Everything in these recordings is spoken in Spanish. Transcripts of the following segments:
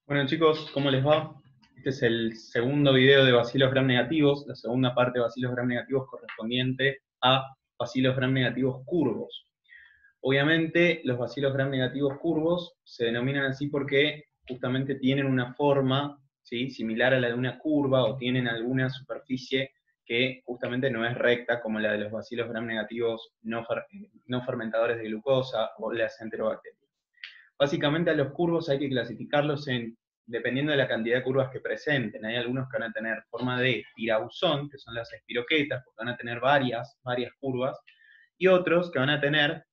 Bueno chicos, ¿cómo les va? Este es el segundo video de bacilos gram negativos, la segunda parte de bacilos gram negativos correspondiente a bacilos gram negativos curvos. Obviamente los bacilos gram negativos curvos se denominan así porque justamente tienen una forma, ¿sí?, similar a la de una curva o tienen alguna superficie que justamente no es recta como la de los bacilos gram negativos no fermentadores de glucosa o las enterobacterias. Básicamente a los curvos hay que clasificarlos dependiendo de la cantidad de curvas que presenten. Hay algunos que van a tener forma de tirabuzón, que son las espiroquetas, porque van a tener varias curvas, y otros que van a tener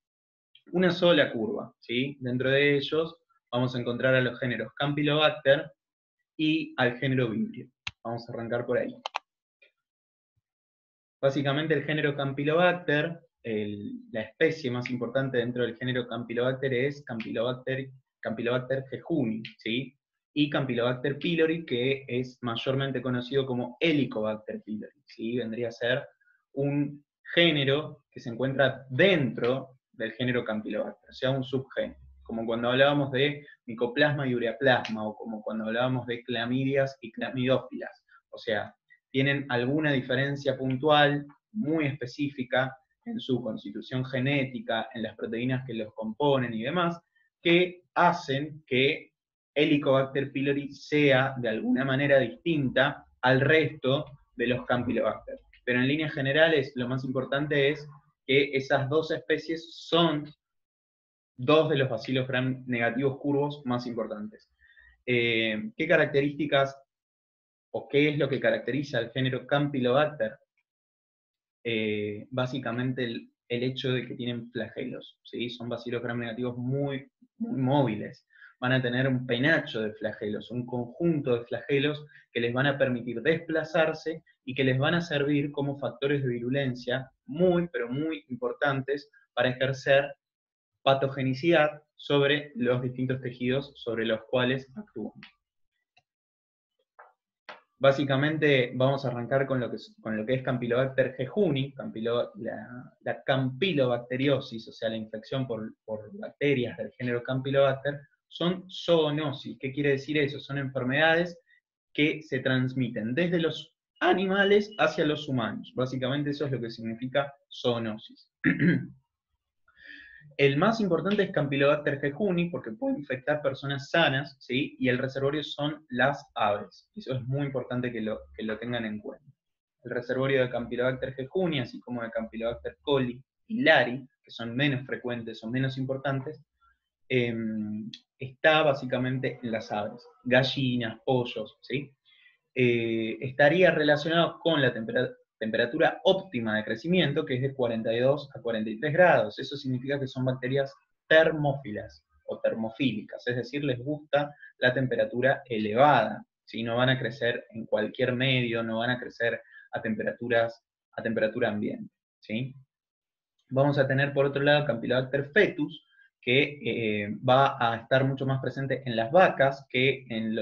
una sola curva, ¿sí? Dentro de ellos vamos a encontrar a los géneros Campylobacter y al género Vibrio. Vamos a arrancar por ahí. Básicamente el género Campylobacter, la especie más importante dentro del género Campylobacter es Campylobacter jejuni, ¿sí? Y Campylobacter pylori, que es mayormente conocido como Helicobacter pylori, ¿sí? Vendría a ser un género que se encuentra dentro del género Campylobacter, o sea, un subgénero, como cuando hablábamos de micoplasma y ureaplasma, o como cuando hablábamos de clamidias y clamidófilas, o sea, tienen alguna diferencia puntual, muy específica, en su constitución genética, en las proteínas que los componen y demás, que hacen que Helicobacter pylori sea de alguna manera distinta al resto de los Campylobacter. Pero en líneas generales, lo más importante es que esas dos especies son dos de los bacilos gram negativos curvos más importantes. ¿Qué características o qué es lo que caracteriza al género Campylobacter? Básicamente el hecho de que tienen flagelos, ¿sí? Son bacilos gram negativos muy móviles. Van a tener un penacho de flagelos, un conjunto de flagelos que les van a permitir desplazarse y que les van a servir como factores de virulencia pero muy importantes para ejercer patogenicidad sobre los distintos tejidos sobre los cuales actúan. Básicamente vamos a arrancar con lo que es Campylobacter jejuni, la campylobacteriosis, o sea, la infección por bacterias del género Campylobacter, son zoonosis. ¿Qué quiere decir eso? Son enfermedades que se transmiten desde los animales hacia los humanos. Básicamente eso es lo que significa zoonosis. El más importante es Campylobacter jejuni, porque puede infectar personas sanas, ¿sí? Y el reservorio son las aves. Eso es muy importante que lo tengan en cuenta. El reservorio de Campylobacter jejuni, así como de Campylobacter coli y lari, que son menos frecuentes o menos importantes, eh, está básicamente en las aves, gallinas, pollos, ¿sí? Estaría relacionado con la temperatura óptima de crecimiento, que es de 42 a 43 grados. Eso significa que son bacterias termófilas o termofílicas, es decir, les gusta la temperatura elevada. ¿Sí? No van a crecer en cualquier medio, no van a crecer a temperatura ambiente. ¿Sí? Vamos a tener por otro lado Campylobacter fetus, que va a estar mucho más presente en las vacas que en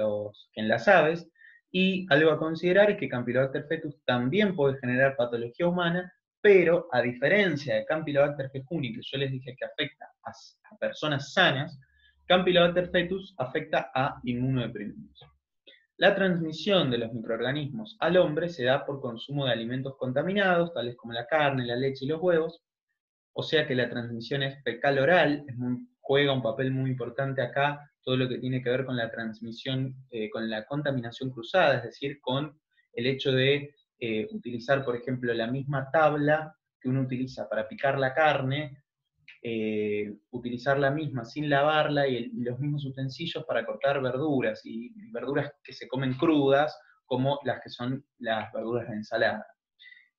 las aves, y algo a considerar es que Campylobacter fetus también puede generar patología humana, pero a diferencia de Campylobacter jejuni, que yo les dije que afecta a personas sanas, Campylobacter fetus afecta a inmunodeprimidos. La transmisión de los microorganismos al hombre se da por consumo de alimentos contaminados, tales como la carne, la leche y los huevos, o sea que la transmisión es fecal-oral, juega un papel muy importante acá, todo lo que tiene que ver con la transmisión, con la contaminación cruzada, es decir, con el hecho de utilizar, por ejemplo, la misma tabla que uno utiliza para picar la carne, utilizar la misma sin lavarla y los mismos utensilios para cortar verduras, y verduras que se comen crudas, como las que son las verduras de ensalada.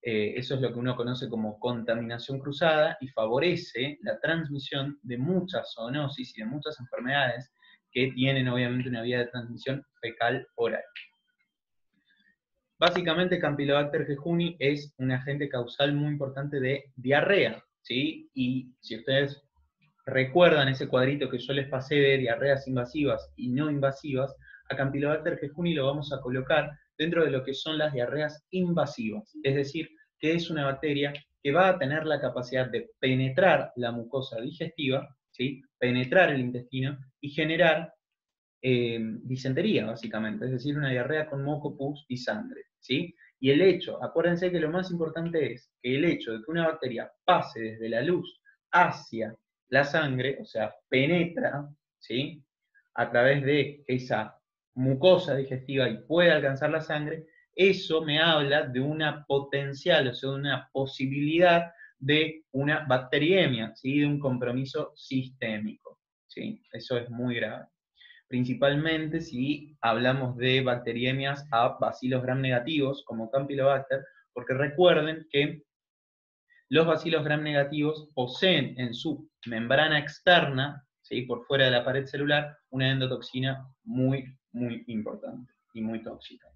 Eso es lo que uno conoce como contaminación cruzada y favorece la transmisión de muchas zoonosis y de muchas enfermedades que tienen obviamente una vía de transmisión fecal-oral. Básicamente Campylobacter jejuni es un agente causal muy importante de diarrea, ¿sí? Y si ustedes recuerdan ese cuadrito que yo les pasé de diarreas invasivas y no invasivas, a Campylobacter jejuni lo vamos a colocar dentro de lo que son las diarreas invasivas, es decir, que es una bacteria que va a tener la capacidad de penetrar la mucosa digestiva, ¿sí? Penetrar el intestino y generar disentería, básicamente, es decir, una diarrea con moco, pus y sangre, ¿sí? Y el hecho, acuérdense que lo más importante es que el hecho de que una bacteria pase desde la luz hacia la sangre, o sea, penetra, ¿sí? A través de esa mucosa digestiva y puede alcanzar la sangre, eso me habla de una potencial, o sea, de una posibilidad de una bacteriemia, ¿sí? De un compromiso sistémico, ¿sí? Eso es muy grave. Principalmente si hablamos de bacteriemias a bacilos gram negativos, como Campylobacter, porque recuerden que los bacilos gram negativos poseen en su membrana externa, ¿sí? Por fuera de la pared celular, una endotoxina muy, muy importante y muy tóxica.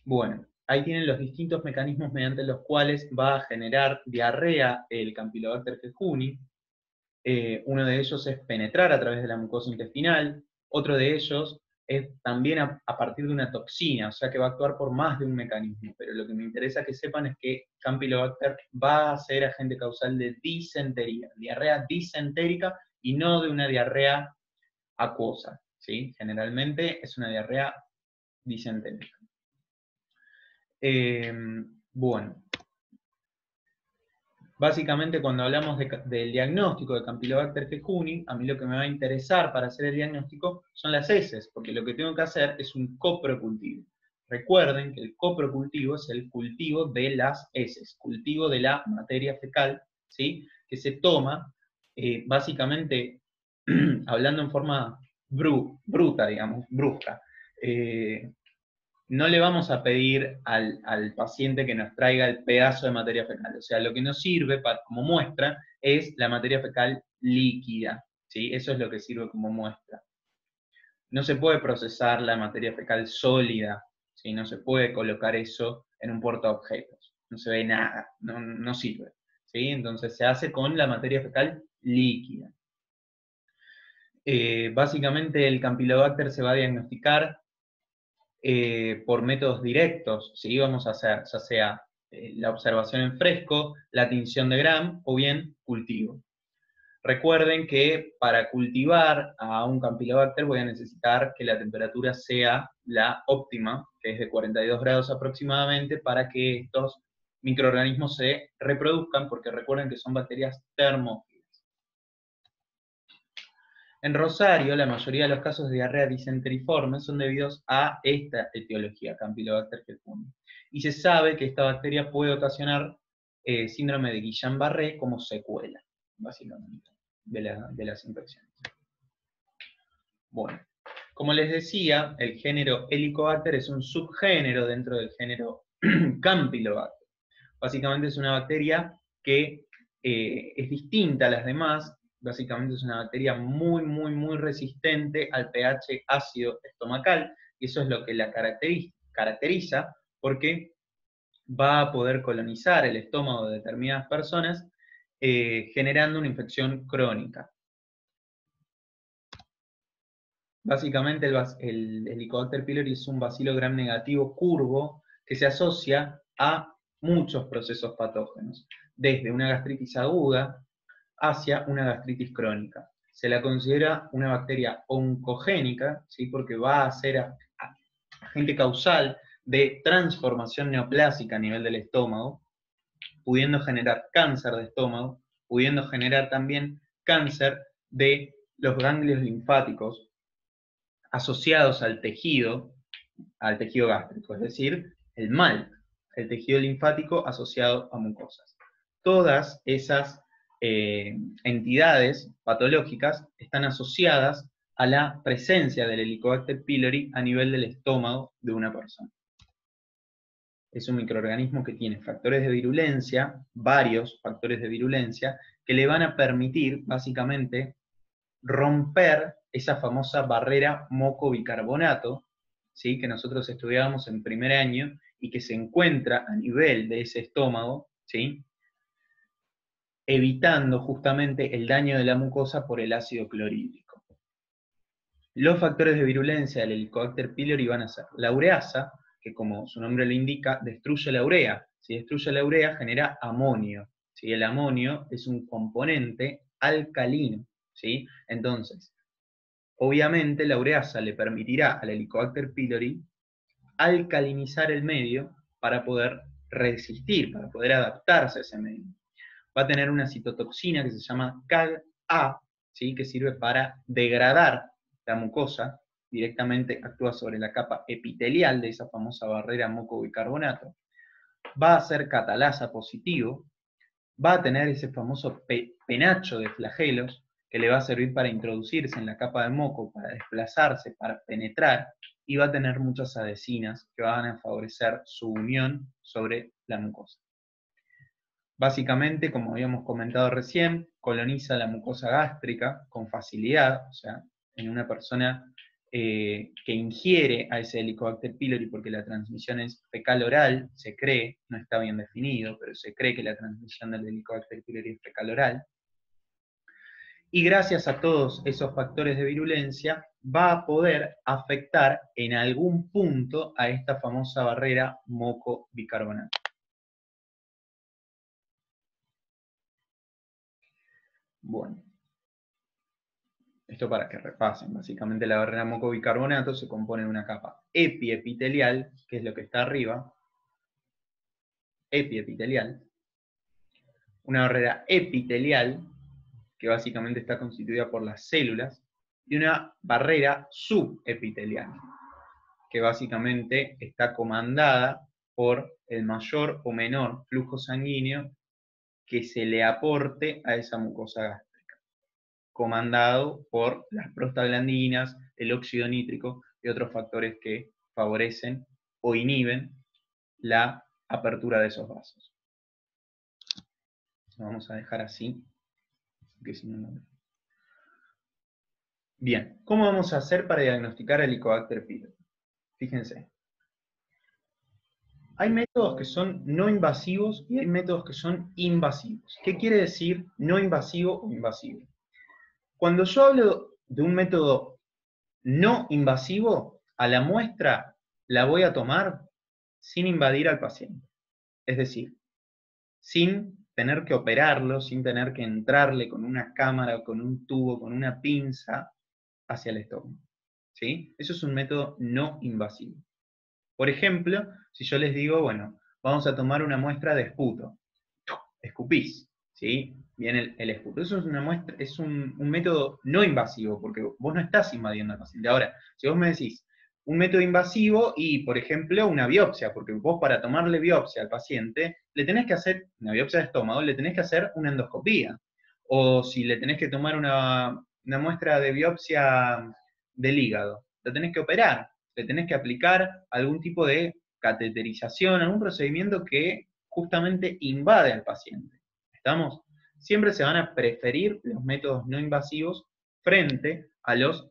Bueno, ahí tienen los distintos mecanismos mediante los cuales va a generar diarrea el Campylobacter jejuni. Uno de ellos es penetrar a través de la mucosa intestinal, otro de ellos es también a partir de una toxina, o sea que va a actuar por más de un mecanismo, pero lo que me interesa que sepan es que Campylobacter va a ser agente causal de disentería, diarrea disentérica y no de una diarrea acuosa, ¿sí? Generalmente es una diarrea disentérica. Bueno, básicamente cuando hablamos del diagnóstico de Campylobacter jejuni, a mí lo que me va a interesar para hacer el diagnóstico son las heces, porque lo que tengo que hacer es un coprocultivo. Recuerden que el coprocultivo es el cultivo de las heces, cultivo de la materia fecal, ¿sí? Que se toma, básicamente, hablando en forma bruta, digamos, brusca, no le vamos a pedir al paciente que nos traiga el pedazo de materia fecal. O sea, lo que nos sirve como muestra es la materia fecal líquida, ¿sí? Eso es lo que sirve como muestra. No se puede procesar la materia fecal sólida, ¿sí? No se puede colocar eso en un portaobjetos. No se ve nada, no sirve, ¿sí? Entonces se hace con la materia fecal líquida. Básicamente el Campylobacter se va a diagnosticar por métodos directos, ¿sí? Vamos a hacer ya sea la observación en fresco, la tinción de Gram o bien cultivo. Recuerden que para cultivar a un Campylobacter voy a necesitar que la temperatura sea la óptima, que es de 42 grados aproximadamente, para que estos microorganismos se reproduzcan, porque recuerden que son bacterias termófilas. En Rosario, la mayoría de los casos de diarrea disenteriforme son debidos a esta etiología, Campylobacter jejuni. Y se sabe que esta bacteria puede ocasionar síndrome de Guillain-Barré como secuela, básicamente, de las infecciones. Bueno, como les decía, el género Helicobacter es un subgénero dentro del género Campylobacter. Básicamente es una bacteria que es distinta a las demás. Básicamente es una bacteria muy, muy, muy resistente al pH ácido estomacal, y eso es lo que la caracteriza, porque va a poder colonizar el estómago de determinadas personas, generando una infección crónica. Básicamente el Helicobacter pylori es un bacilo gram negativo curvo que se asocia a muchos procesos patógenos, desde una gastritis aguda hacia una gastritis crónica. Se la considera una bacteria oncogénica, ¿sí? Porque va a ser agente causal de transformación neoplásica a nivel del estómago, pudiendo generar cáncer de estómago, pudiendo generar también cáncer de los ganglios linfáticos asociados al tejido gástrico, es decir, el tejido linfático asociado a mucosas. Todas esas entidades patológicas están asociadas a la presencia del Helicobacter pylori a nivel del estómago de una persona. Es un microorganismo que tiene factores de virulencia, varios factores de virulencia, que le van a permitir, básicamente, romper esa famosa barrera moco-bicarbonato, ¿sí? Que nosotros estudiábamos en primer año y que se encuentra a nivel de ese estómago, ¿sí? Evitando justamente el daño de la mucosa por el ácido clorhídrico. Los factores de virulencia del Helicobacter pylori van a ser la ureasa, que como su nombre lo indica, destruye la urea. Si destruye la urea, genera amonio. ¿Sí? El amonio es un componente alcalino, ¿sí? Entonces, Obviamente la ureasa le permitirá al Helicobacter pylori alcalinizar el medio para poder resistir, para poder adaptarse a ese medio. Va a tener una citotoxina que se llama CAG-A, ¿sí? Que sirve para degradar la mucosa, directamente actúa sobre la capa epitelial de esa famosa barrera mucobicarbonato, va a ser catalasa positivo, va a tener ese famoso penacho de flagelos que le va a servir para introducirse en la capa de moco, para desplazarse, para penetrar, y va a tener muchas adhesinas que van a favorecer su unión sobre la mucosa. Básicamente, como habíamos comentado recién, coloniza la mucosa gástrica con facilidad, o sea, en una persona que ingiere a ese Helicobacter pylori, porque la transmisión es fecal-oral, se cree, no está bien definido, pero se cree que la transmisión del Helicobacter pylori es fecal-oral, y gracias a todos esos factores de virulencia, va a poder afectar en algún punto a esta famosa barrera moco-bicarbonato. Bueno, esto para que repasen. Básicamente la barrera mucobicarbonato se compone de una capa epiepitelial, que es lo que está arriba, epiepitelial, una barrera epitelial, que básicamente está constituida por las células, y una barrera subepitelial, que básicamente está comandada por el mayor o menor flujo sanguíneo que se le aporte a esa mucosa gástrica, comandado por las prostaglandinas, el óxido nítrico y otros factores que favorecen o inhiben la apertura de esos vasos. Lo vamos a dejar así, porque si no, no. Bien, ¿cómo vamos a hacer para diagnosticar el Helicobacter pylori? Fíjense. Hay métodos que son no invasivos y hay métodos que son invasivos. ¿Qué quiere decir no invasivo o invasivo? Cuando yo hablo de un método no invasivo, a la muestra la voy a tomar sin invadir al paciente. Es decir, sin tener que operarlo, sin tener que entrarle con una cámara, con un tubo, con una pinza hacia el estómago. ¿Sí? Eso es un método no invasivo. Por ejemplo, si yo les digo, bueno, vamos a tomar una muestra de esputo. Escupís, ¿sí? Viene el esputo. Eso es una muestra, es un método no invasivo, porque vos no estás invadiendo al paciente. Ahora, si vos me decís un método invasivo y, por ejemplo, una biopsia, porque vos para tomarle biopsia al paciente, le tenés que hacer una biopsia de estómago, le tenés que hacer una endoscopía. O si le tenés que tomar una muestra de biopsia del hígado, lo tenés que operar, le tenés que aplicar algún tipo de cateterización, algún procedimiento que justamente invade al paciente. ¿Estamos? Siempre se van a preferir los métodos no invasivos frente a los,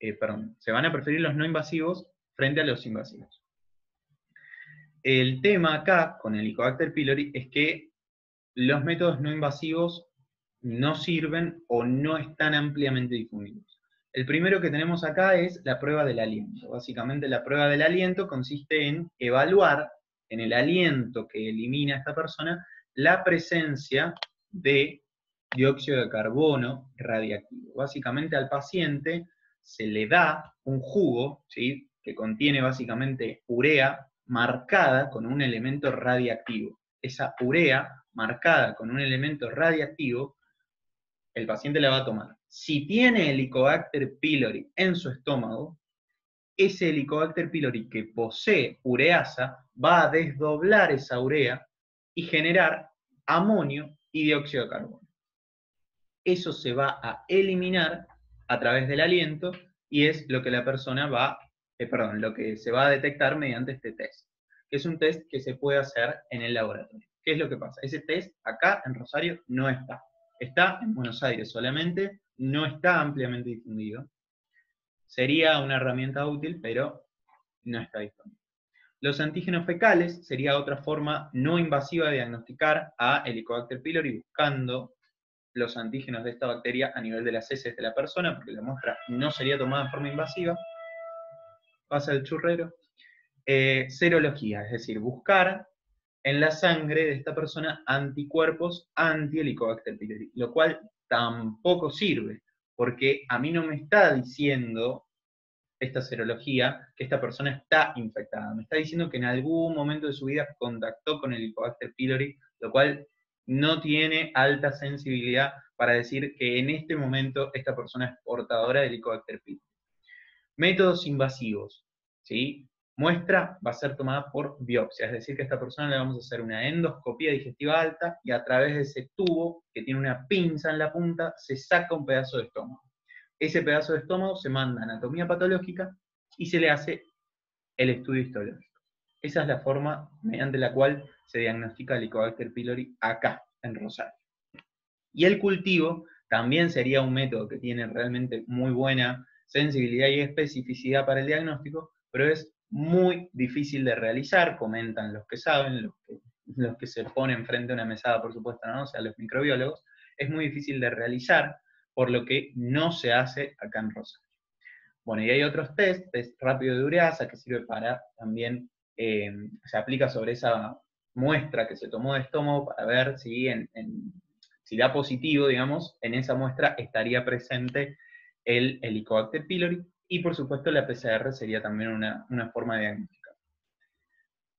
se van a preferir los no invasivos frente a los invasivos. El tema acá con el Helicobacter pylori es que los métodos no invasivos no sirven o no están ampliamente difundidos. El primero que tenemos acá es la prueba del aliento. Básicamente la prueba del aliento consiste en evaluar en el aliento que elimina esta persona la presencia de dióxido de carbono radiactivo. Básicamente al paciente se le da un jugo, ¿sí?, que contiene básicamente urea marcada con un elemento radiactivo. Esa urea marcada con un elemento radiactivo, el paciente la va a tomar. Si tiene Helicobacter pylori en su estómago, ese Helicobacter pylori que posee ureasa va a desdoblar esa urea y generar amonio y dióxido de carbono. Eso se va a eliminar a través del aliento y es lo que la persona va, lo que se va a detectar mediante este test, que es un test que se puede hacer en el laboratorio. ¿Qué es lo que pasa? Ese test acá en Rosario no está. Está en Buenos Aires solamente, no está ampliamente difundido. Sería una herramienta útil, pero no está disponible. Los antígenos fecales sería otra forma no invasiva de diagnosticar a Helicobacter pylori buscando los antígenos de esta bacteria a nivel de las heces de la persona, porque la muestra no sería tomada de forma invasiva. Pasa el churrero. Serología, es decir, buscar en la sangre de esta persona anticuerpos anti-Helicobacter pylori, lo cual tampoco sirve, porque a mí no me está diciendo esta serología que esta persona está infectada. Me está diciendo que en algún momento de su vida contactó con el Helicobacter pylori, lo cual no tiene alta sensibilidad para decir que en este momento esta persona es portadora del Helicobacter pylori. Métodos invasivos, ¿sí? Muestra va a ser tomada por biopsia, es decir, que a esta persona le vamos a hacer una endoscopía digestiva alta y a través de ese tubo, que tiene una pinza en la punta, se saca un pedazo de estómago. Ese pedazo de estómago se manda a anatomía patológica y se le hace el estudio histológico. Esa es la forma mediante la cual se diagnostica el Helicobacter pylori acá, en Rosario. Y el cultivo también sería un método que tiene realmente muy buena sensibilidad y especificidad para el diagnóstico, pero es muy difícil de realizar, comentan los que saben, los que se ponen frente a una mesada, por supuesto, ¿no? O sea, los microbiólogos, es muy difícil de realizar, por lo que no se hace acá en Rosario. Bueno, y hay otros test rápido de ureasa, que sirve para también, se aplica sobre esa muestra que se tomó de estómago para ver si si da positivo, digamos, en esa muestra estaría presente el Helicobacter pylori, y por supuesto la PCR sería también una forma de diagnosticar.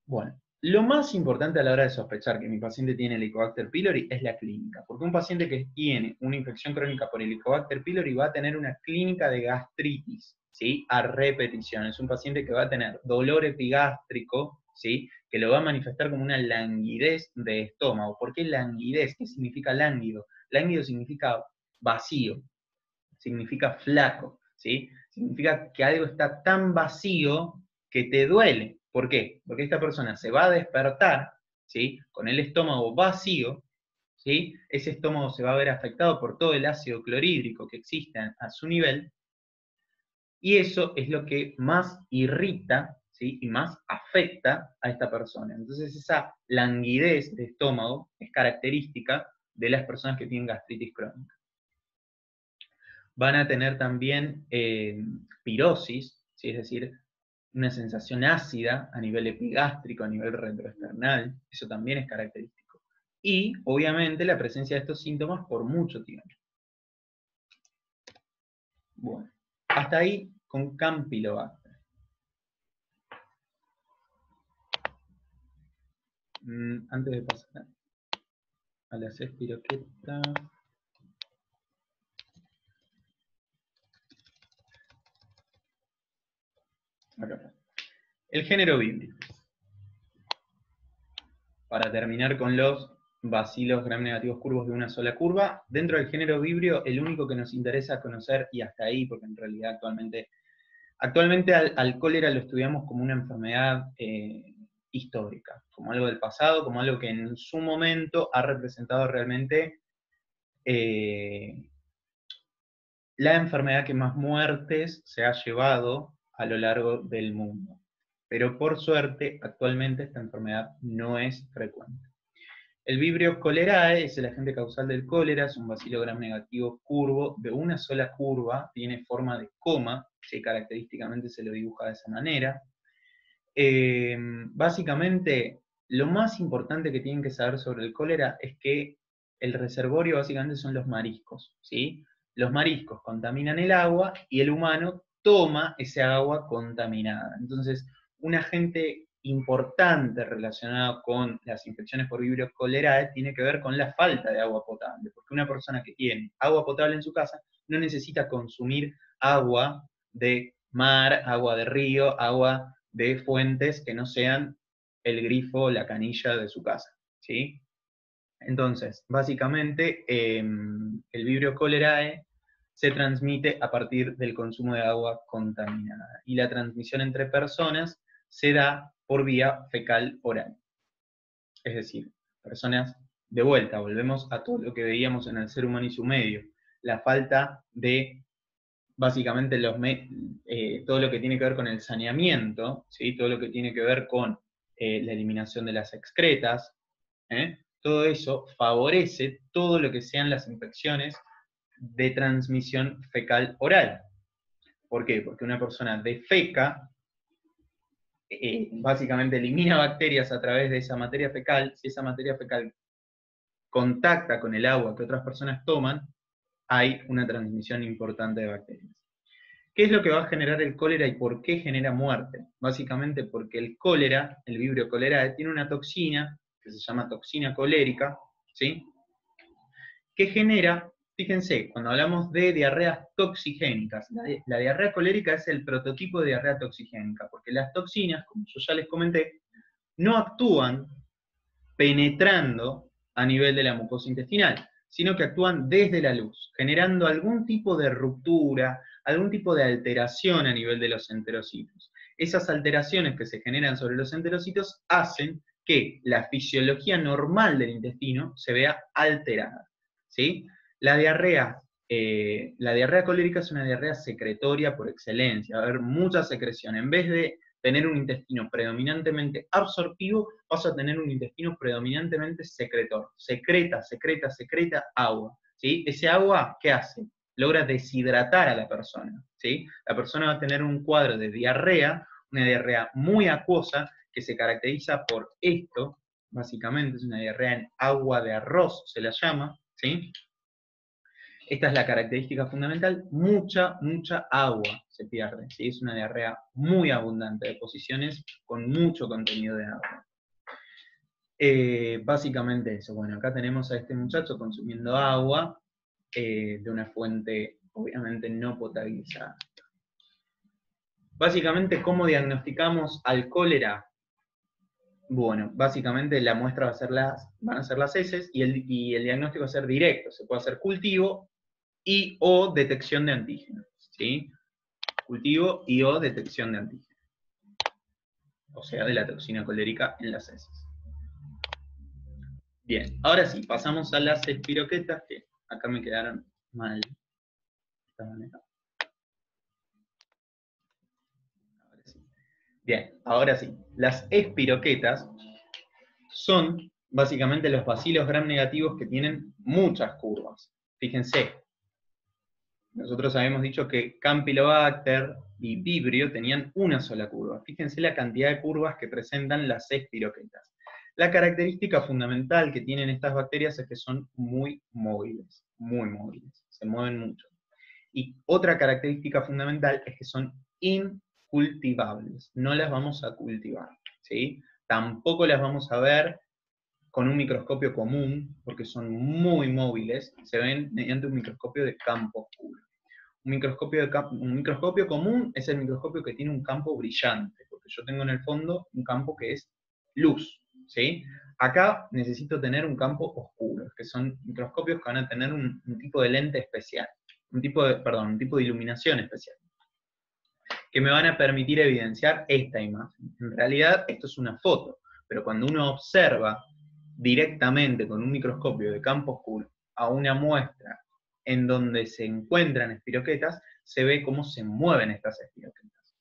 Bueno, lo más importante a la hora de sospechar que mi paciente tiene Helicobacter pylori es la clínica, porque un paciente que tiene una infección crónica por Helicobacter pylori va a tener una clínica de gastritis, ¿sí? A repetición. Es un paciente que va a tener dolor epigástrico, ¿sí? Que lo va a manifestar como una languidez de estómago. ¿Por qué languidez? ¿Qué significa lánguido? Lánguido significa vacío, significa flaco, ¿sí? Significa que algo está tan vacío que te duele. ¿Por qué? Porque esta persona se va a despertar, ¿sí? Con el estómago vacío, ¿sí? Ese estómago se va a ver afectado por todo el ácido clorhídrico que existe a su nivel, y eso es lo que más irrita, ¿sí? Y más afecta a esta persona. Entonces esa languidez de estómago es característica de las personas que tienen gastritis crónica. Van a tener también pirosis, ¿sí? Es decir, una sensación ácida a nivel epigástrico, a nivel retroesternal, eso también es característico. Y, obviamente, la presencia de estos síntomas por mucho tiempo. Bueno, hasta ahí con Campylobacter. Antes de pasar a las espiroquetas. Acá. El género Vibrio. Para terminar con los bacilos gram negativos curvos de una sola curva, dentro del género Vibrio, el único que nos interesa conocer, y hasta ahí, porque en realidad actualmente al cólera lo estudiamos como una enfermedad histórica, como algo del pasado, como algo que en su momento ha representado realmente la enfermedad que más muertes se ha llevado a lo largo del mundo. Pero por suerte, actualmente esta enfermedad no es frecuente. El Vibrio cholerae es el agente causal del cólera, es un bacilo gram negativo curvo de una sola curva, tiene forma de coma, que característicamente se lo dibuja de esa manera. Básicamente, lo más importante que tienen que saber sobre el cólera es que el reservorio básicamente son los mariscos, ¿sí? Los mariscos contaminan el agua y el humano toma esa agua contaminada. Entonces, un agente importante relacionado con las infecciones por Vibrio cholerae tiene que ver con la falta de agua potable, porque una persona que tiene agua potable en su casa no necesita consumir agua de mar, agua de río, agua de fuentes que no sean el grifo o la canilla de su casa, ¿sí? Entonces, básicamente, el Vibrio cholerae se transmite a partir del consumo de agua contaminada, y la transmisión entre personas se da por vía fecal oral. Es decir, personas, de vuelta, volvemos a todo lo que veíamos en el ser humano y su medio, la falta de básicamente todo lo que tiene que ver con el saneamiento, ¿sí? Todo lo que tiene que ver con la eliminación de las excretas, todo eso favorece todo lo que sean las infecciones de transmisión fecal oral. ¿Por qué? Porque una persona defeca, básicamente elimina bacterias a través de esa materia fecal. Si esa materia fecal contacta con el agua que otras personas toman, hay una transmisión importante de bacterias. ¿Qué es lo que va a generar el cólera y por qué genera muerte? Básicamente porque el cólera, el Vibrio cholerae, tiene una toxina que se llama toxina colérica, ¿sí? Que genera, fíjense, cuando hablamos de diarreas toxigénicas, la diarrea colérica es el prototipo de diarrea toxigénica, porque las toxinas, como yo ya les comenté, no actúan penetrando a nivel de la mucosa intestinal, sino que actúan desde la luz, generando algún tipo de ruptura, algún tipo de alteración a nivel de los enterocitos. Esas alteraciones que se generan sobre los enterocitos hacen que la fisiología normal del intestino se vea alterada, ¿sí? La diarrea colérica es una diarrea secretoria por excelencia, va a haber mucha secreción. En vez de tener un intestino predominantemente absortivo, vas a tener un intestino predominantemente secretor. Secreta agua, ¿sí? Ese agua, ¿qué hace? Logra deshidratar a la persona, ¿sí? La persona va a tener un cuadro de diarrea, una diarrea muy acuosa, que se caracteriza por esto, básicamente es una diarrea en agua de arroz, se la llama, ¿sí? Esta es la característica fundamental, mucha agua se pierde, ¿sí? Es una diarrea muy abundante de posiciones con mucho contenido de agua. Básicamente eso, bueno, acá tenemos a este muchacho consumiendo agua de una fuente obviamente no potabilizada. Básicamente, ¿cómo diagnosticamos al cólera? Bueno, básicamente la muestra van a ser las heces y el diagnóstico va a ser directo, se puede hacer cultivo y o detección de antígenos, ¿sí? Cultivo y o detección de antígenos. O sea, de la toxina colérica en las heces. Bien, ahora sí, pasamos a las espiroquetas, que acá me quedaron mal. Ahora sí. Bien, ahora sí. Las espiroquetas son básicamente los bacilos gram negativos que tienen muchas curvas. Fíjense, nosotros habíamos dicho que Campylobacter y Vibrio tenían una sola curva. Fíjense la cantidad de curvas que presentan las espiroquetas. La característica fundamental que tienen estas bacterias es que son muy móviles, se mueven mucho. Y otra característica fundamental es que son incultivables, no las vamos a cultivar, ¿sí? Tampoco las vamos a ver con un microscopio común, porque son muy móviles, se ven mediante un microscopio de campo oscuro. Un microscopio común es el microscopio que tiene un campo brillante, porque yo tengo en el fondo un campo que es luz, ¿sí? Acá necesito tener un campo oscuro, que son microscopios que van a tener un tipo de lente especial, un tipo de iluminación especial, que me van a permitir evidenciar esta imagen. En realidad esto es una foto, pero cuando uno observa directamente con un microscopio de campo oscuro a una muestra en donde se encuentran espiroquetas, se ve cómo se mueven estas espiroquetas.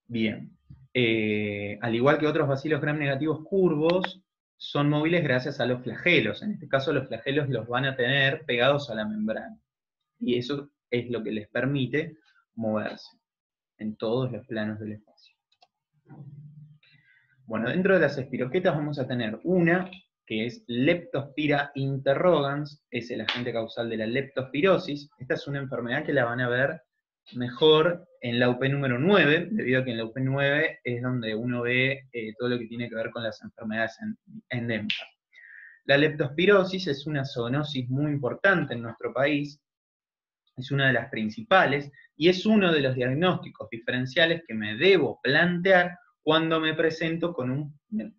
Bien, al igual que otros bacilos gram negativos curvos, son móviles gracias a los flagelos. En este caso los flagelos los van a tener pegados a la membrana. Y eso es lo que les permite moverse en todos los planos del espacio. Bueno, dentro de las espiroquetas vamos a tener una que es Leptospira interrogans, es el agente causal de la leptospirosis. Esta es una enfermedad que la van a ver mejor en la UP número 9, debido a que en la UP 9 es donde uno ve todo lo que tiene que ver con las enfermedades endémicas. La leptospirosis es una zoonosis muy importante en nuestro país, es una de las principales, y es uno de los diagnósticos diferenciales que me debo plantear cuando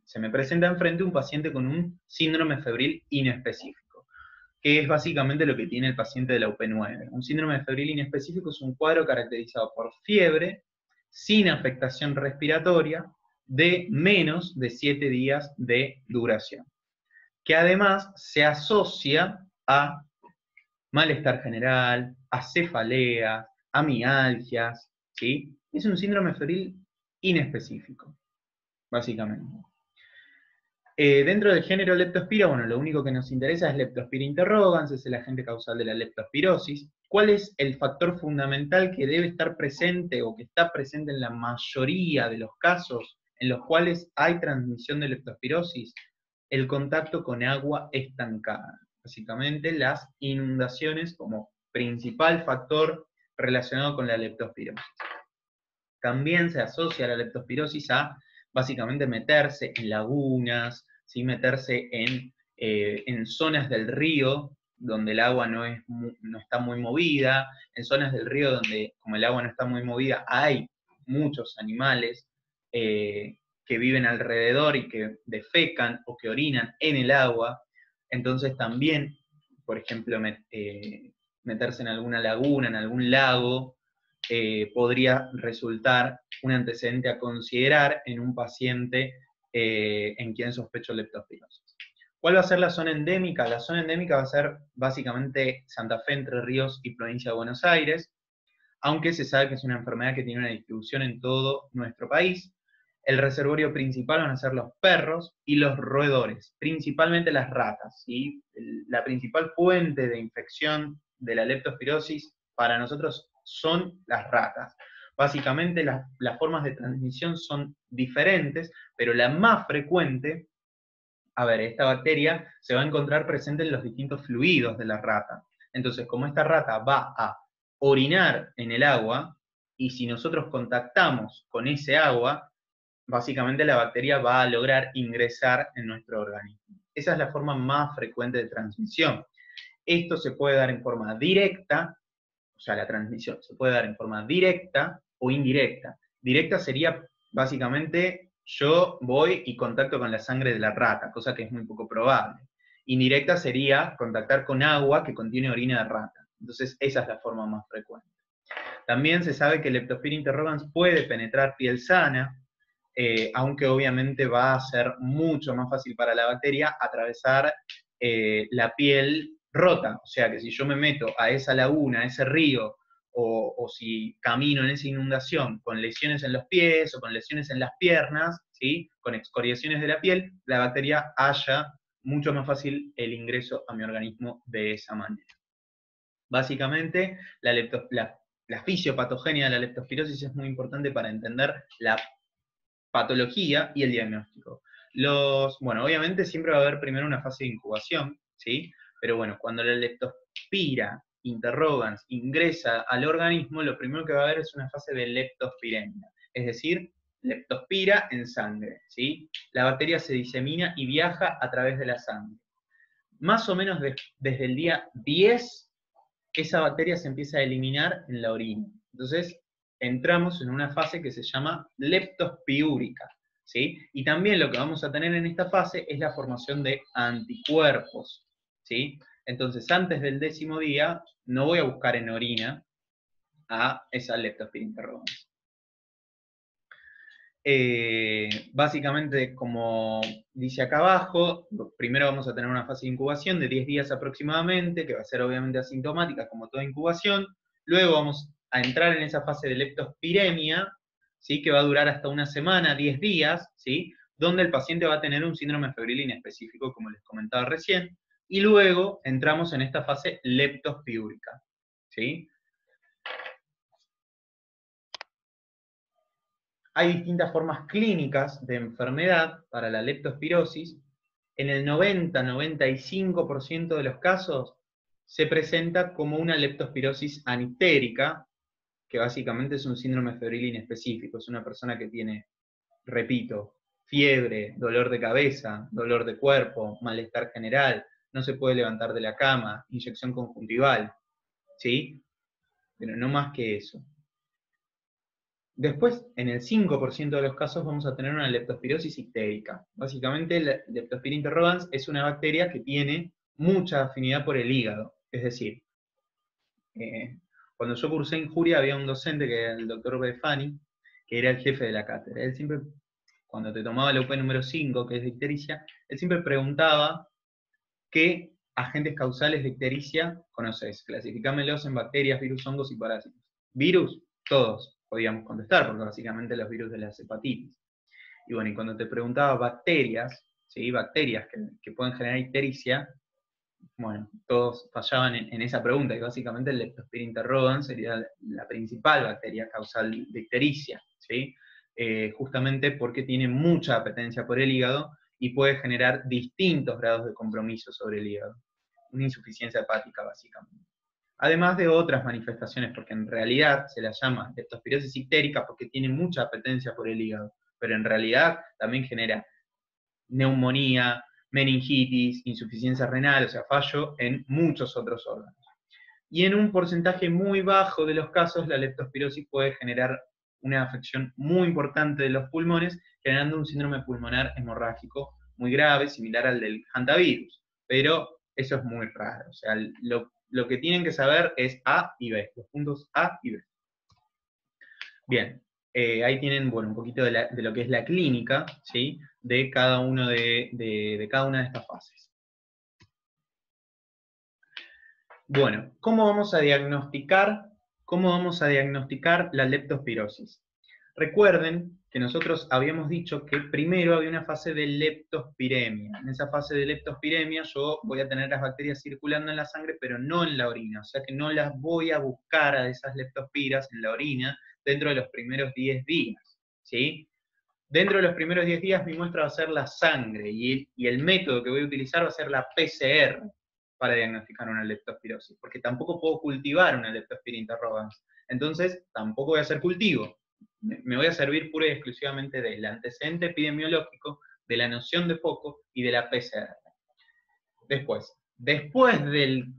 se me presenta enfrente un paciente con un síndrome febril inespecífico, que es básicamente lo que tiene el paciente de la UP9. Un síndrome febril inespecífico es un cuadro caracterizado por fiebre, sin afectación respiratoria, de menos de 7 días de duración, que además se asocia a malestar general, a cefaleas, a mialgias, ¿sí? Es un síndrome febril inespecífico, básicamente. Dentro del género Leptospira, bueno, lo único que nos interesa es Leptospira interrogans, es el agente causal de la leptospirosis. ¿Cuál es el factor fundamental que debe estar presente o que está presente en la mayoría de los casos en los cuales hay transmisión de leptospirosis? El contacto con agua estancada. básicamente las inundaciones como principal factor relacionado con la leptospirosis. También se asocia la leptospirosis a básicamente meterse en lagunas, ¿sí? Meterse en zonas del río donde el agua no está muy movida, en zonas del río donde, como el agua no está muy movida, hay muchos animales que viven alrededor y que defecan o que orinan en el agua. Entonces también, por ejemplo, meterse en alguna laguna, en algún lago, podría resultar un antecedente a considerar en un paciente en quien sospecho leptospirosis. ¿Cuál va a ser la zona endémica? La zona endémica va a ser básicamente Santa Fe, Entre Ríos y provincia de Buenos Aires, aunque se sabe que es una enfermedad que tiene una distribución en todo nuestro país. El reservorio principal van a ser los perros y los roedores, principalmente las ratas, ¿sí? La principal fuente de infección de la leptospirosis para nosotros son las ratas. Básicamente las formas de transmisión son diferentes, pero la más frecuente, a ver, esta bacteria se va a encontrar presente en los distintos fluidos de la rata. Entonces, como esta rata va a orinar en el agua, y si nosotros contactamos con ese agua, básicamente la bacteria va a lograr ingresar en nuestro organismo. Esa es la forma más frecuente de transmisión. Esto se puede dar en forma directa, o sea, la transmisión se puede dar en forma directa o indirecta. Directa sería básicamente yo voy y contacto con la sangre de la rata, cosa que es muy poco probable. Indirecta sería contactar con agua que contiene orina de rata. Entonces, esa es la forma más frecuente. También se sabe que el Leptospira interrogans puede penetrar piel sana, aunque obviamente va a ser mucho más fácil para la bacteria atravesar la piel rota. O sea que si yo me meto a esa laguna, a ese río, o si camino en esa inundación con lesiones en los pies o con lesiones en las piernas, ¿sí? Con excoriaciones de la piel, la bacteria haya mucho más fácil el ingreso a mi organismo de esa manera. Básicamente, la fisiopatogenia de la leptospirosis es muy importante para entender la patología y el diagnóstico. Bueno, obviamente siempre va a haber primero una fase de incubación, ¿sí? Pero bueno, cuando la leptospira interrogans ingresa al organismo, lo primero que va a haber es una fase de leptospiremia, es decir, leptospira en sangre, ¿sí? La bacteria se disemina y viaja a través de la sangre. Más o menos desde el día 10, esa bacteria se empieza a eliminar en la orina. Entonces, entramos en una fase que se llama leptospiúrica, ¿sí? Y también lo que vamos a tener en esta fase es la formación de anticuerpos, ¿sí? Entonces, antes del 10.º día, no voy a buscar en orina a esa leptospira interrogans. Básicamente, como dice acá abajo, primero vamos a tener una fase de incubación de 10 días aproximadamente, que va a ser obviamente asintomática como toda incubación. Luego vamos a entrar en esa fase de leptospiremia, ¿sí? Que va a durar hasta una semana, 10 días, ¿sí? Donde el paciente va a tener un síndrome febril inespecífico, como les comentaba recién, y luego entramos en esta fase leptospiúrica, ¿sí? Hay distintas formas clínicas de enfermedad para la leptospirosis. En el 90-95% de los casos se presenta como una leptospirosis anistérica, que básicamente es un síndrome febril inespecífico. Es una persona que tiene, repito, fiebre, dolor de cabeza, dolor de cuerpo, malestar general, no se puede levantar de la cama, inyección conjuntival, ¿sí? Pero no más que eso. Después, en el 5% de los casos vamos a tener una leptospirosis ictérica. Básicamente, la Leptospira interrogans es una bacteria que tiene mucha afinidad por el hígado. Es decir, cuando yo cursé injuria había un docente que era el doctor Befani, que era el jefe de la cátedra. Él siempre, cuando te tomaba la UP número 5, que es de ictericia, él siempre preguntaba qué agentes causales de ictericia conoces. Clasificámelos en bacterias, virus, hongos y parásitos. Virus, todos podíamos contestar, porque básicamente los virus de las hepatitis. Y bueno, y cuando te preguntaba bacterias, ¿sí? Bacterias que pueden generar ictericia, bueno, todos fallaban en esa pregunta, y básicamente el Leptospira interrogans sería la principal bacteria causal de ictericia, ¿sí? Justamente porque tiene mucha apetencia por el hígado y puede generar distintos grados de compromiso sobre el hígado. una insuficiencia hepática, básicamente. Además de otras manifestaciones, porque en realidad se la llama leptospirosis ictérica porque tiene mucha apetencia por el hígado, pero en realidad también genera neumonía, meningitis, insuficiencia renal, o sea, fallo en muchos otros órganos. Y en un porcentaje muy bajo de los casos, la leptospirosis puede generar una afección muy importante de los pulmones, generando un síndrome pulmonar hemorrágico muy grave, similar al del hantavirus. Pero eso es muy raro. O sea, lo que tienen que saber es A y B, los puntos A y B. Bien, ahí tienen, bueno, un poquito de lo que es la clínica, ¿sí? De cada una de estas fases. Bueno, ¿cómo vamos a diagnosticar la leptospirosis? Recuerden que nosotros habíamos dicho que primero había una fase de leptospiremia. En esa fase de leptospiremia yo voy a tener las bacterias circulando en la sangre, pero no en la orina. O sea que no las voy a buscar a esas leptospiras en la orina dentro de los primeros 10 días. ¿Sí? Dentro de los primeros 10 días mi muestra va a ser la sangre y el método que voy a utilizar va a ser la PCR para diagnosticar una leptospirosis, porque tampoco puedo cultivar una Leptospira interrogans. Entonces, tampoco voy a hacer cultivo. Me voy a servir pura y exclusivamente del antecedente epidemiológico, de la noción de foco y de la PCR. Después del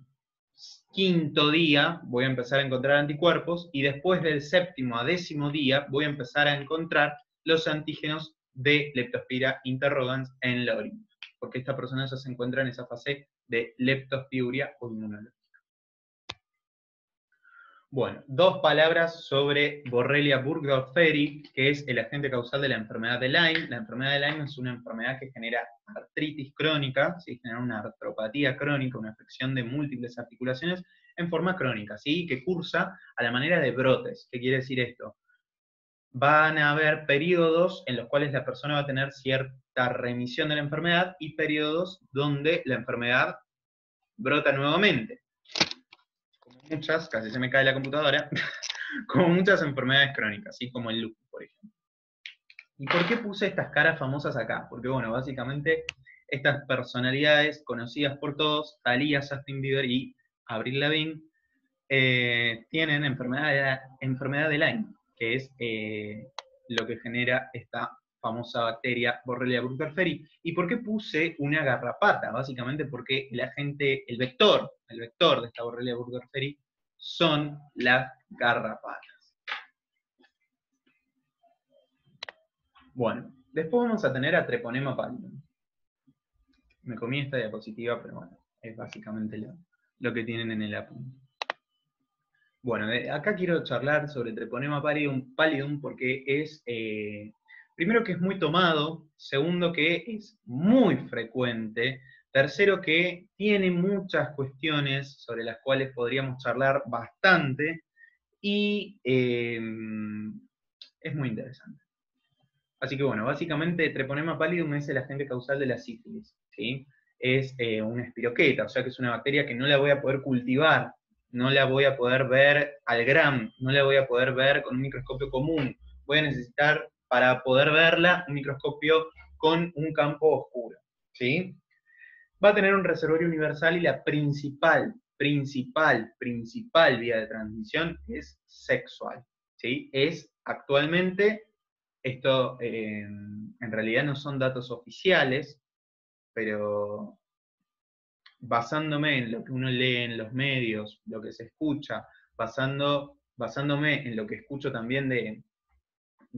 quinto día voy a empezar a encontrar anticuerpos y después del séptimo a 10º día voy a empezar a encontrar los antígenos de Leptospira interrogans en la orina, porque esta persona ya se encuentra en esa fase de leptospiuria o inmunológica. Bueno, 2 palabras sobre Borrelia burgdorferi, que es el agente causal de la enfermedad de Lyme. La enfermedad de Lyme es una enfermedad que genera artritis crónica, ¿sí? Genera una artropatía crónica, una afección de múltiples articulaciones en forma crónica, ¿sí? Que cursa a la manera de brotes. ¿Qué quiere decir esto? Van a haber periodos en los cuales la persona va a tener cierta remisión de la enfermedad y periodos donde la enfermedad brota nuevamente. Como muchas, casi se me cae la computadora, como muchas enfermedades crónicas, ¿sí? Como el lupus, por ejemplo. ¿Y por qué puse estas caras famosas acá? Porque, bueno, básicamente estas personalidades conocidas por todos, Thalía, Justin Bieber y Avril Lavigne, tienen enfermedad de Lyme, que es lo que genera esta famosa bacteria Borrelia burgdorferi. ¿Y por qué puse una garrapata? Básicamente porque el vector de esta Borrelia burgdorferi son las garrapatas. Bueno, después vamos a tener a Treponema pallidum. Me comí esta diapositiva, pero bueno, es básicamente lo que tienen en el apunte. Bueno, acá quiero charlar sobre Treponema pallidum porque es, primero que es muy tomado, segundo que es muy frecuente, tercero que tiene muchas cuestiones sobre las cuales podríamos charlar bastante y es muy interesante. Así que bueno, básicamente Treponema pallidum es el agente causal de la sífilis, ¿sí? Es una espiroqueta, o sea que es una bacteria que no la voy a poder cultivar, no la voy a poder ver al gram, no la voy a poder ver con un microscopio común. Voy a necesitar, para poder verla, un microscopio con un campo oscuro, ¿sí? Va a tener un reservorio universal y la principal vía de transmisión es sexual, ¿sí? Es actualmente, esto en realidad no son datos oficiales, pero basándome en lo que uno lee en los medios, lo que se escucha, basándome en lo que escucho también de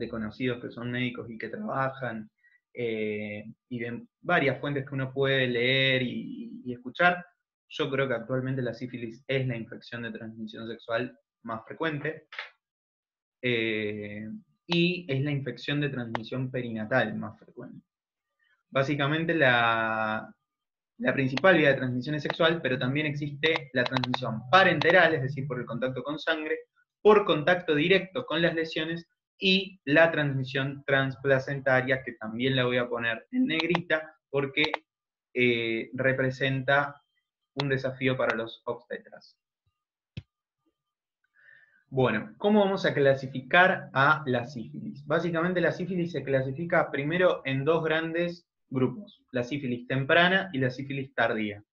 conocidos que son médicos y que trabajan, y de varias fuentes que uno puede leer y escuchar, yo creo que actualmente la sífilis es la infección de transmisión sexual más frecuente, y es la infección de transmisión perinatal más frecuente. Básicamente la principal vía de transmisión es sexual, pero también existe la transmisión parenteral, es decir, por el contacto con sangre, por contacto directo con las lesiones, y la transmisión transplacentaria, que también la voy a poner en negrita, porque representa un desafío para los obstetras. Bueno, ¿cómo vamos a clasificar a la sífilis? Básicamente la sífilis se clasifica primero en 2 grandes grupos, la sífilis temprana y la sífilis tardía.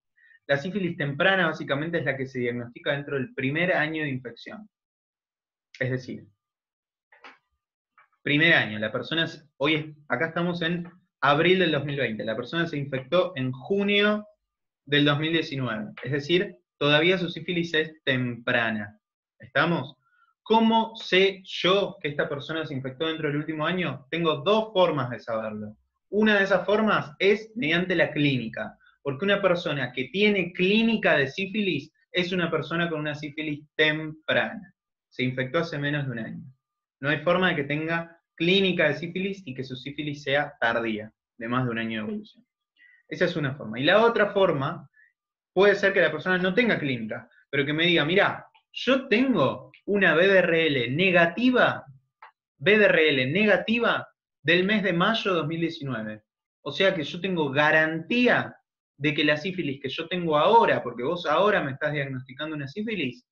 La sífilis temprana básicamente es la que se diagnostica dentro del primer año de infección. Es decir, primer año, la persona, acá estamos en abril del 2020, la persona se infectó en junio del 2019, es decir, todavía su sífilis es temprana. ¿Estamos? ¿Cómo sé yo que esta persona se infectó dentro del último año? Tengo dos formas de saberlo. Una de esas formas es mediante la clínica, porque una persona que tiene clínica de sífilis es una persona con una sífilis temprana. Se infectó hace menos de un año. No hay forma de que tenga clínica de sífilis y que su sífilis sea tardía, de más de un año de evolución. Esa es una forma. Y la otra forma puede ser que la persona no tenga clínica, pero que me diga, mira, yo tengo una BDRL negativa del mes de mayo de 2019. O sea que yo tengo garantía de que la sífilis que yo tengo ahora, porque vos ahora me estás diagnosticando una sífilis,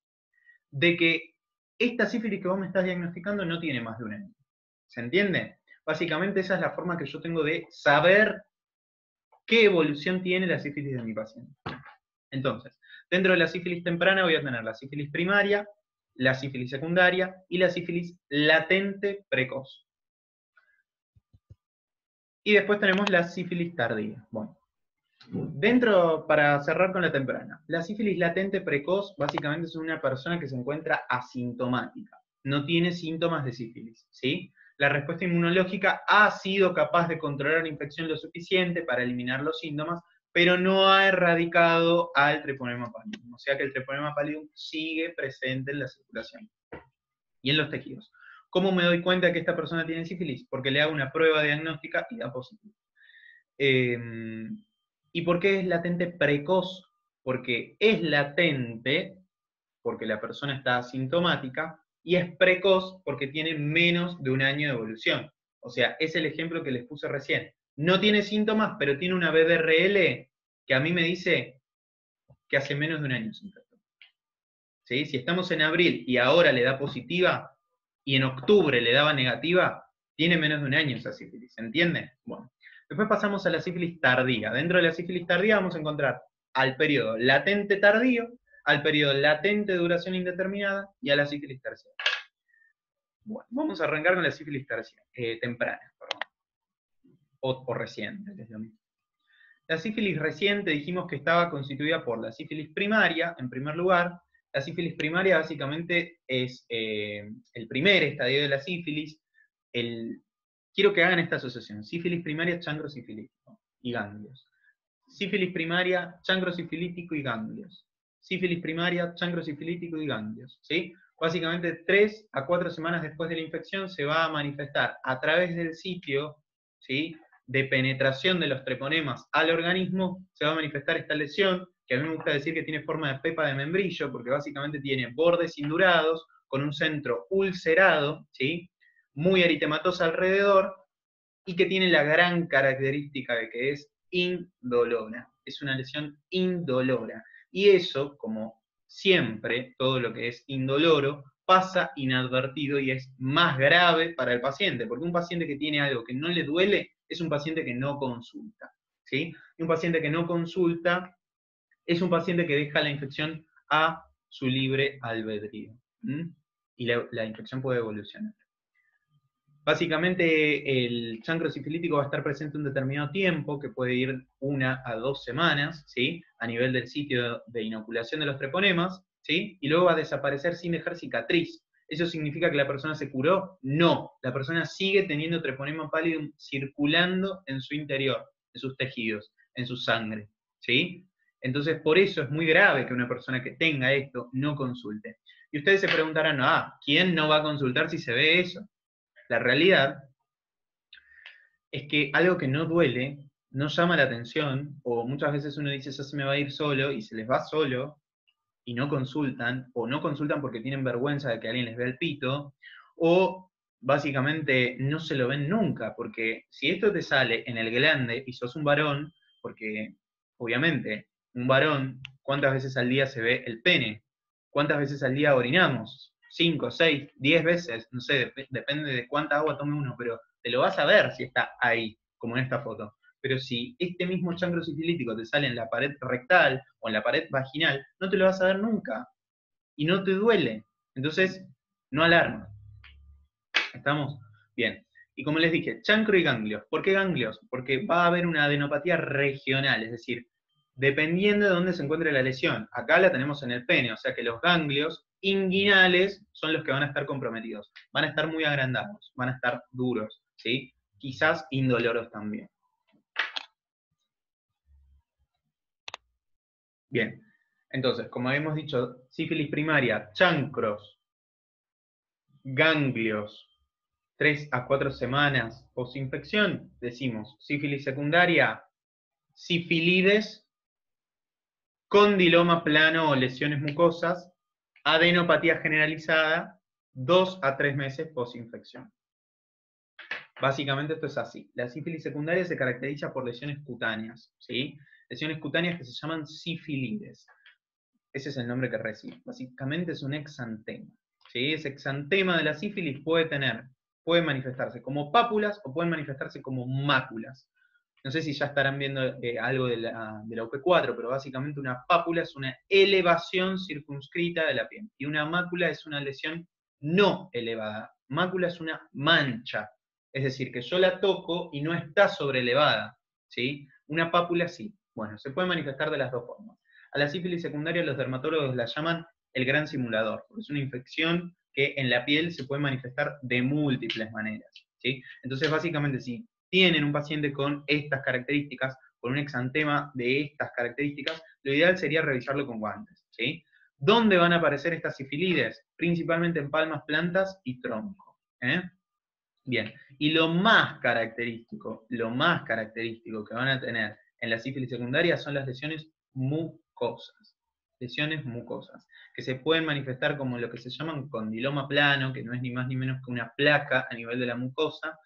de que esta sífilis que vos me estás diagnosticando no tiene más de un año. ¿Se entiende? Básicamente esa es la forma que yo tengo de saber qué evolución tiene la sífilis de mi paciente. Entonces, dentro de la sífilis temprana voy a tener la sífilis primaria, la sífilis secundaria y la sífilis latente precoz. Y después tenemos la sífilis tardía. Bueno, para cerrar con la temprana, la sífilis latente precoz básicamente es una persona que se encuentra asintomática, no tiene síntomas de sífilis, ¿sí? La respuesta inmunológica ha sido capaz de controlar la infección lo suficiente para eliminar los síntomas, pero no ha erradicado al treponema pallidum, o sea que el treponema pallidum sigue presente en la circulación y en los tejidos. ¿Cómo me doy cuenta que esta persona tiene sífilis? Porque le hago una prueba diagnóstica y da positivo. ¿Y por qué es latente precoz? Porque es latente porque la persona está asintomática y es precoz porque tiene menos de un año de evolución. O sea, es el ejemplo que les puse recién. No tiene síntomas, pero tiene una BDRL que a mí me dice que hace menos de un año se infectó. ¿Sí? Si estamos en abril y ahora le da positiva y en octubre le daba negativa, tiene menos de un año esa sífilis, ¿se entiende? Bueno. Después pasamos a la sífilis tardía. Dentro de la sífilis tardía vamos a encontrar al periodo latente tardío, al periodo latente de duración indeterminada y a la sífilis terciaria. Bueno, vamos a arrancar con la sífilis temprana, perdón. O reciente, es lo mismo. La sífilis reciente dijimos que estaba constituida por la sífilis primaria, en primer lugar. La sífilis primaria básicamente es el primer estadio de la sífilis. Quiero que hagan esta asociación. Sífilis primaria, chancro sifilítico y ganglios. Sífilis primaria, chancro sifilítico y ganglios. Sífilis primaria, chancro sifilítico y ganglios. ¿Sí? Básicamente 3 a 4 semanas después de la infección se va a manifestar a través del sitio, ¿sí?, de penetración de los treponemas al organismo, se va a manifestar esta lesión, que a mí me gusta decir que tiene forma de pepa de membrillo, porque básicamente tiene bordes indurados, con un centro ulcerado, ¿sí?, muy eritematosa alrededor, y que tiene la gran característica de que es indolora. Es una lesión indolora. Y eso, como siempre, todo lo que es indoloro, pasa inadvertido y es más grave para el paciente, porque un paciente que tiene algo que no le duele es un paciente que no consulta, ¿sí? Y un paciente que no consulta es un paciente que deja la infección a su libre albedrío. Y la infección puede evolucionar. Básicamente el chancro sifilítico va a estar presente un determinado tiempo, que puede ir 1 a 2 semanas, ¿sí?, a nivel del sitio de inoculación de los treponemas, ¿sí?, y luego va a desaparecer sin dejar cicatriz. ¿Eso significa que la persona se curó? No, la persona sigue teniendo treponema pallidum circulando en su interior, en sus tejidos, en su sangre, ¿sí? Entonces, por eso es muy grave que una persona que tenga esto no consulte. Y ustedes se preguntarán, ¿quién no va a consultar si se ve eso? La realidad es que algo que no duele, no llama la atención, o muchas veces uno dice, eso se me va a ir solo, y se les va solo, y no consultan, o no consultan porque tienen vergüenza de que alguien les vea el pito, o básicamente no se lo ven nunca, porque si esto te sale en el glande y sos un varón, porque obviamente un varón, ¿cuántas veces al día se ve el pene? ¿Cuántas veces al día orinamos? 5, 6, 10 veces, no sé, depende de cuánta agua tome uno, pero te lo vas a ver si está ahí, como en esta foto. pero si este mismo chancro sifilítico te sale en la pared rectal o en la pared vaginal, no te lo vas a ver nunca, y no te duele. Entonces, no alarma. ¿Estamos? Bien. Y como les dije, chancro y ganglios. ¿Por qué ganglios? Porque va a haber una adenopatía regional, es decir, dependiendo de dónde se encuentre la lesión. Acá la tenemos en el pene, o sea que los ganglios inguinales son los que van a estar comprometidos. Van a estar muy agrandados, van a estar duros, ¿sí? Quizás indoloros también. Bien. Entonces, como habíamos dicho, sífilis primaria, chancros, ganglios, 3 a 4 semanas posinfección, decimos sífilis secundaria, sifilides, condiloma plano o lesiones mucosas, adenopatía generalizada, 2 a 3 meses posinfección. Básicamente esto es así. La sífilis secundaria se caracteriza por lesiones cutáneas, ¿sí? Lesiones cutáneas que se llaman sifilides. Ese es el nombre que recibe. Básicamente es un exantema, ¿sí? Ese exantema de la sífilis puede manifestarse como pápulas o pueden manifestarse como máculas. No sé si ya estarán viendo algo de la UP4, pero básicamente una pápula es una elevación circunscrita de la piel. Y una mácula es una lesión no elevada. Mácula es una mancha. Es decir, que yo la toco y no está sobrelevada, ¿sí? Una pápula sí. Bueno, se puede manifestar de las dos formas. A la sífilis secundaria los dermatólogos la llaman el gran simulador, porque es una infección que en la piel se puede manifestar de múltiples maneras, ¿sí? Entonces, básicamente, si tienen un paciente con estas características, con un exantema de estas características, lo ideal sería revisarlo con guantes, ¿sí? ¿Dónde van a aparecer estas sifilides? Principalmente en palmas, plantas y tronco, ¿eh? Bien, y lo más característico que van a tener en la sífilis secundaria son las lesiones mucosas. Lesiones mucosas, que se pueden manifestar como lo que se llaman condiloma plano, que no es ni más ni menos que una placa a nivel de la mucosa,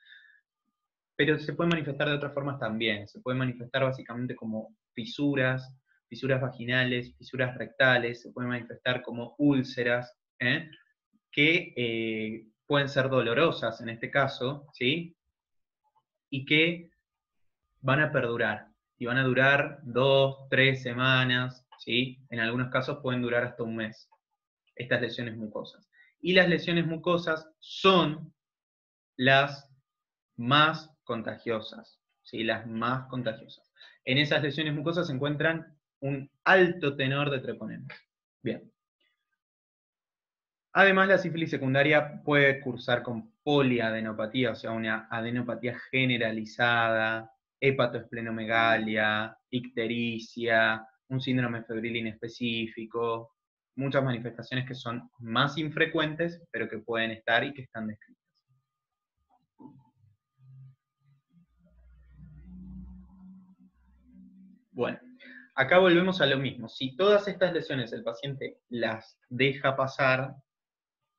pero se puede manifestar de otras formas también. Se puede manifestar básicamente como fisuras, fisuras vaginales, fisuras rectales, se puede manifestar como úlceras, que pueden ser dolorosas en este caso, ¿sí? Y que van a perdurar, y van a durar 2, 3 semanas, ¿sí? En algunos casos pueden durar hasta un mes, estas lesiones mucosas. Y las lesiones mucosas son las más contagiosas, ¿sí? Las más contagiosas. En esas lesiones mucosas se encuentran un alto tenor de treponemas. Bien. Además, la sífilis secundaria puede cursar con poliadenopatía, o sea, una adenopatía generalizada, hepatoesplenomegalia, ictericia, un síndrome febril inespecífico, muchas manifestaciones que son más infrecuentes, pero que pueden estar y que están descritas. Bueno, acá volvemos a lo mismo. Si todas estas lesiones el paciente las deja pasar,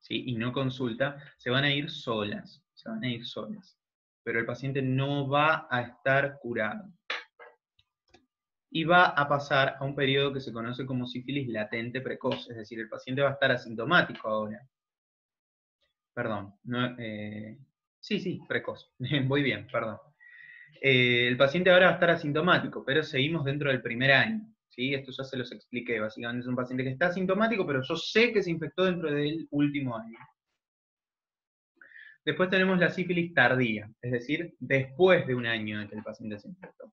¿sí? Y no consulta, se van a ir solas, Pero el paciente no va a estar curado. Y va a pasar a un periodo que se conoce como sífilis latente precoz, es decir, el paciente va a estar asintomático ahora. Perdón, no, sí, precoz, voy bien, perdón. El paciente ahora va a estar asintomático, pero seguimos dentro del primer año. ¿Sí? Esto ya se los expliqué, básicamente es un paciente que está asintomático, pero yo sé que se infectó dentro del último año. Después tenemos la sífilis tardía, es decir, después de un año de que el paciente se infectó.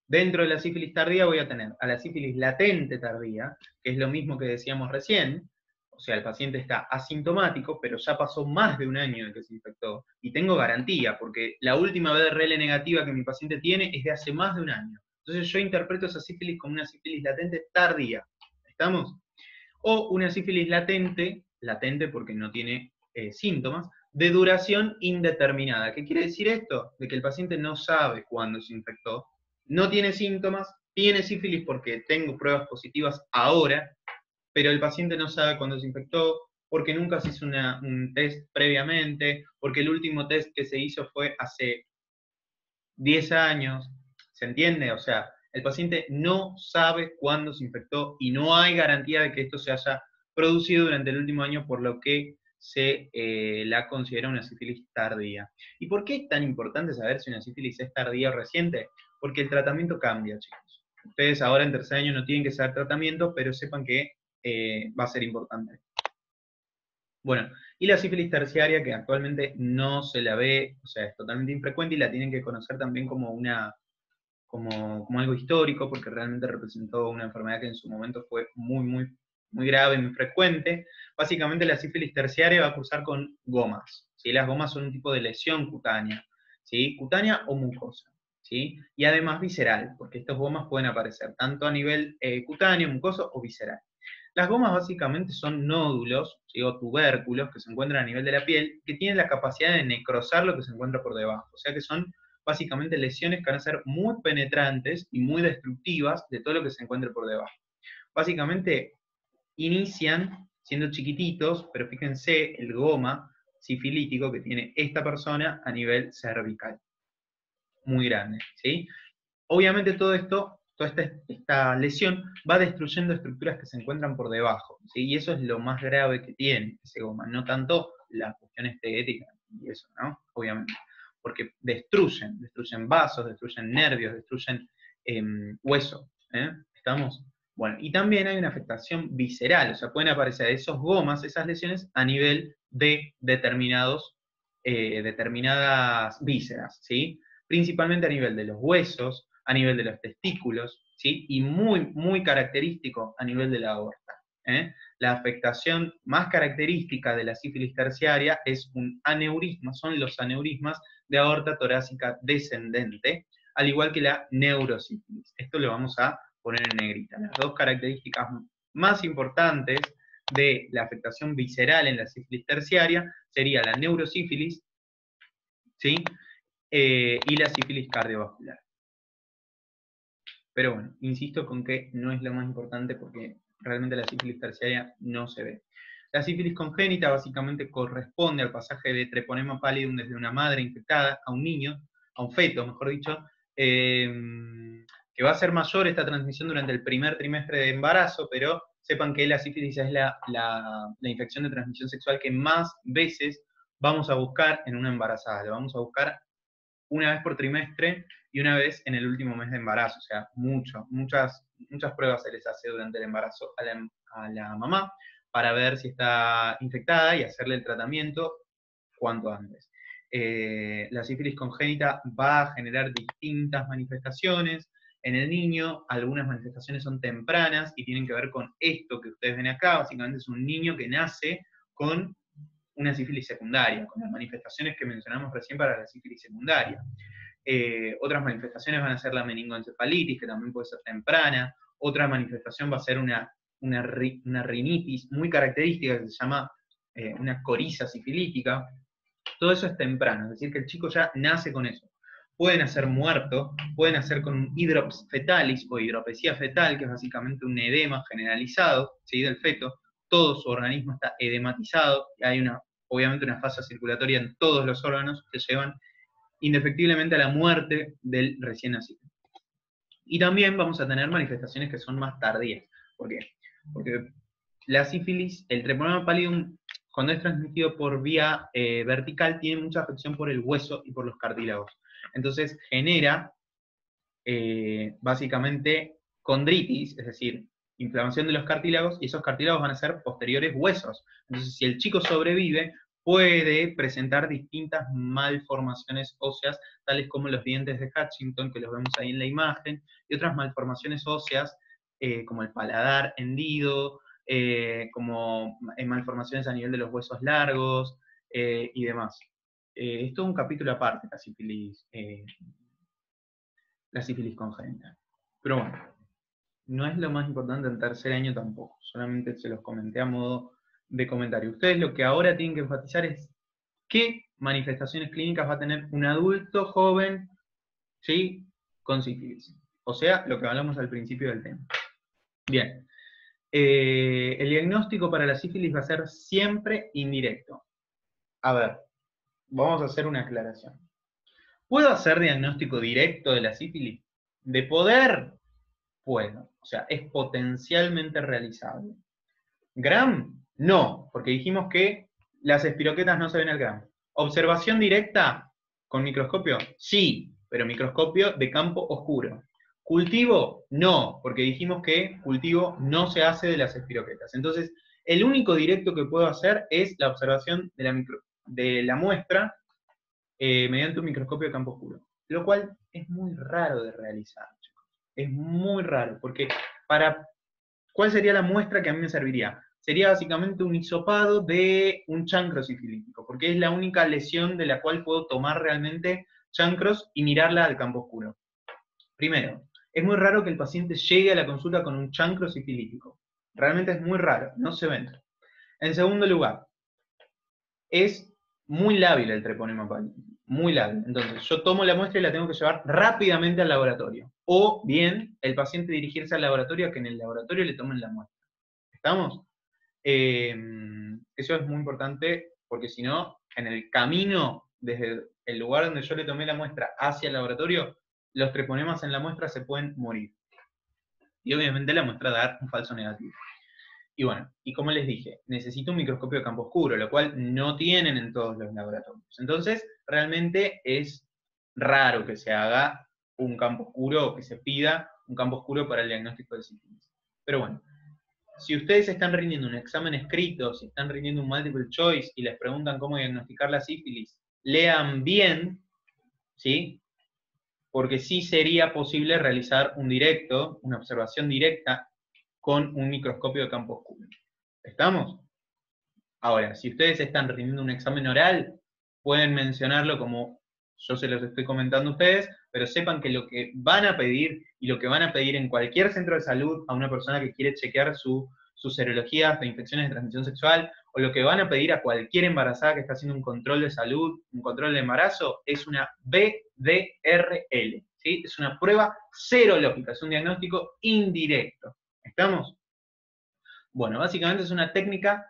Dentro de la sífilis tardía voy a tener a la sífilis latente tardía, que es lo mismo que decíamos recién, o sea, el paciente está asintomático, pero ya pasó más de un año de que se infectó, y tengo garantía, porque la última BRL negativa que mi paciente tiene es de hace más de un año. Entonces yo interpreto esa sífilis como una sífilis latente tardía. ¿Estamos? O una sífilis latente porque no tiene síntomas, de duración indeterminada. ¿Qué quiere decir esto? De que el paciente no sabe cuándo se infectó, no tiene síntomas, tiene sífilis porque tengo pruebas positivas ahora, pero el paciente no sabe cuándo se infectó, porque nunca se hizo un test previamente, porque el último test que se hizo fue hace 10 años, ¿se entiende? O sea, el paciente no sabe cuándo se infectó y no hay garantía de que esto se haya producido durante el último año, por lo que se la considera una sífilis tardía. ¿Y por qué es tan importante saber si una sífilis es tardía o reciente? porque el tratamiento cambia, chicos. Ustedes ahora en tercer año no tienen que saber tratamiento, pero sepan que va a ser importante. Bueno, y la sífilis terciaria, que actualmente no se la ve, o sea, es totalmente infrecuente y la tienen que conocer también como como algo histórico, porque realmente representó una enfermedad que en su momento fue muy grave, muy frecuente. Básicamente la sífilis terciaria va a cursar con gomas, ¿sí? Las gomas son un tipo de lesión cutánea, ¿sí? Cutánea o mucosa, ¿sí? Y además visceral, porque estas gomas pueden aparecer tanto a nivel cutáneo, mucoso o visceral. Las gomas básicamente son nódulos, ¿sí? O tubérculos que se encuentran a nivel de la piel, que tienen la capacidad de necrosar lo que se encuentra por debajo. O sea que son básicamente lesiones que van a ser muy penetrantes y muy destructivas de todo lo que se encuentre por debajo. Básicamente inician siendo chiquititos, pero fíjense el goma sifilítico que tiene esta persona a nivel cervical. Muy grande, ¿sí? Obviamente todo esto, toda esta lesión va destruyendo estructuras que se encuentran por debajo, ¿sí? Y eso es lo más grave que tiene ese goma, no tanto la cuestión estética y eso, ¿no? Obviamente, porque destruyen vasos, destruyen nervios, destruyen hueso, ¿eh? ¿Estamos? Bueno, y también hay una afectación visceral, o sea, pueden aparecer esos gomas, esas lesiones, a nivel de determinadas vísceras, ¿sí? Principalmente a nivel de los huesos, a nivel de los testículos, ¿sí? Y muy característico a nivel de la aorta, ¿eh? La afectación más característica de la sífilis terciaria es un aneurisma, son los aneurismas de aorta torácica descendente, al igual que la neurosífilis. Esto lo vamos a poner en negrita. Las dos características más importantes de la afectación visceral en la sífilis terciaria sería la neurosífilis, ¿sí? Y la sífilis cardiovascular. Pero bueno, insisto con que no es lo más importante porque realmente la sífilis terciaria no se ve. La sífilis congénita básicamente corresponde al pasaje de treponema pallidum desde una madre infectada a un niño, a un feto, mejor dicho, que va a ser mayor esta transmisión durante el primer trimestre de embarazo, pero sepan que la sífilis es la infección de transmisión sexual que más veces vamos a buscar en una embarazada. La vamos a buscar una vez por trimestre y una vez en el último mes de embarazo. O sea, muchas pruebas se les hace durante el embarazo a la mamá para ver si está infectada y hacerle el tratamiento cuanto antes. La sífilis congénita va a generar distintas manifestaciones en el niño. Algunas manifestaciones son tempranas y tienen que ver con esto que ustedes ven acá. Básicamente es un niño que nace con una sífilis secundaria, con las manifestaciones que mencionamos recién para la sífilis secundaria. Otras manifestaciones van a ser la meningoencefalitis, que también puede ser temprana. Otra manifestación va a ser una rinitis muy característica que se llama una coriza sifilítica. Todo eso es temprano, es decir, que el chico ya nace con eso. Pueden nacer muerto, pueden nacer con un hidrops fetalis o hidropesía fetal, que es básicamente un edema generalizado, ¿sí?, del feto. Todo su organismo está edematizado, y hay obviamente una fase circulatoria en todos los órganos que llevan indefectiblemente a la muerte del recién nacido. Y también vamos a tener manifestaciones que son más tardías. ¿Por qué? Porque la sífilis, el treponema pallidum, cuando es transmitido por vía vertical, tiene mucha afección por el hueso y por los cartílagos. Entonces genera básicamente condritis, es decir, inflamación de los cartílagos, y esos cartílagos van a ser posteriores huesos. Entonces, si el chico sobrevive, puede presentar distintas malformaciones óseas, tales como los dientes de Hutchinson, que los vemos ahí en la imagen, y otras malformaciones óseas, como el paladar hendido, como malformaciones a nivel de los huesos largos, y demás. Esto es un capítulo aparte, la sífilis congénita. Pero bueno, no es lo más importante en tercer año tampoco, solamente se los comenté a modo de comentario. Ustedes lo que ahora tienen que enfatizar es qué manifestaciones clínicas va a tener un adulto joven, ¿sí?, con sífilis. O sea, lo que hablamos al principio del tema. Bien. El diagnóstico para la sífilis va a ser siempre indirecto. A ver, vamos a hacer una aclaración. ¿Puedo hacer diagnóstico directo de la sífilis? De poder, puedo. O sea, es potencialmente realizable. ¿Gram? No, porque dijimos que las espiroquetas no se ven al gram. ¿Observación directa con microscopio? Sí, pero microscopio de campo oscuro. Cultivo, no, porque dijimos que cultivo no se hace de las espiroquetas. Entonces, el único directo que puedo hacer es la observación de la muestra mediante un microscopio de campo oscuro, lo cual es muy raro de realizar, chicos. Es muy raro, porque ¿cuál sería la muestra que a mí me serviría? Sería básicamente un hisopado de un chancro sifilítico, porque es la única lesión de la cual puedo tomar realmente chancros y mirarla al campo oscuro. Primero, es muy raro que el paciente llegue a la consulta con un chancro sifilítico. Realmente es muy raro, no se ven. En segundo lugar, es muy lábil el treponema pálido, muy lábil. Entonces, yo tomo la muestra y la tengo que llevar rápidamente al laboratorio. O bien, el paciente dirigirse al laboratorio a que en el laboratorio le tomen la muestra. ¿Estamos? Eso es muy importante porque si no, en el camino, desde el lugar donde yo le tomé la muestra hacia el laboratorio, los treponemas en la muestra se pueden morir. Y obviamente la muestra dar un falso negativo. Y bueno, y como les dije, necesito un microscopio de campo oscuro, lo cual no tienen en todos los laboratorios. Entonces, realmente es raro que se haga un campo oscuro o que se pida un campo oscuro para el diagnóstico de sífilis. Pero bueno, si ustedes están rindiendo un examen escrito, si están rindiendo un multiple choice y les preguntan cómo diagnosticar la sífilis, lean bien, ¿sí? Porque sí sería posible realizar un directo, una observación directa con un microscopio de campo oscuro. ¿Estamos? Ahora, si ustedes están rindiendo un examen oral, pueden mencionarlo como yo se los estoy comentando a ustedes, pero sepan que lo que van a pedir y lo que van a pedir en cualquier centro de salud a una persona que quiere chequear sus serologías de infecciones de transmisión sexual, o lo que van a pedir a cualquier embarazada que está haciendo un control de salud, un control de embarazo, es una BDRL, ¿sí? Es una prueba serológica, es un diagnóstico indirecto. ¿Estamos? Bueno, básicamente es una técnica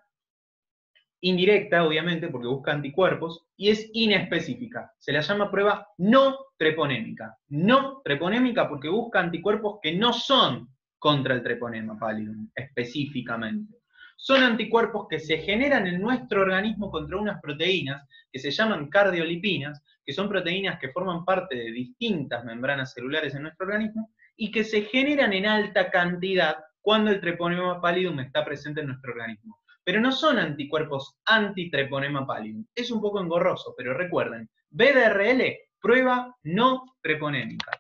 indirecta, obviamente, porque busca anticuerpos, y es inespecífica. Se la llama prueba no treponémica. No treponémica porque busca anticuerpos que no son contra el treponema pallidum, específicamente. Son anticuerpos que se generan en nuestro organismo contra unas proteínas que se llaman cardiolipinas, que son proteínas que forman parte de distintas membranas celulares en nuestro organismo y que se generan en alta cantidad cuando el treponema pallidum está presente en nuestro organismo. Pero no son anticuerpos anti-treponema pallidum. Es un poco engorroso, pero recuerden, BDRL, prueba no treponémica.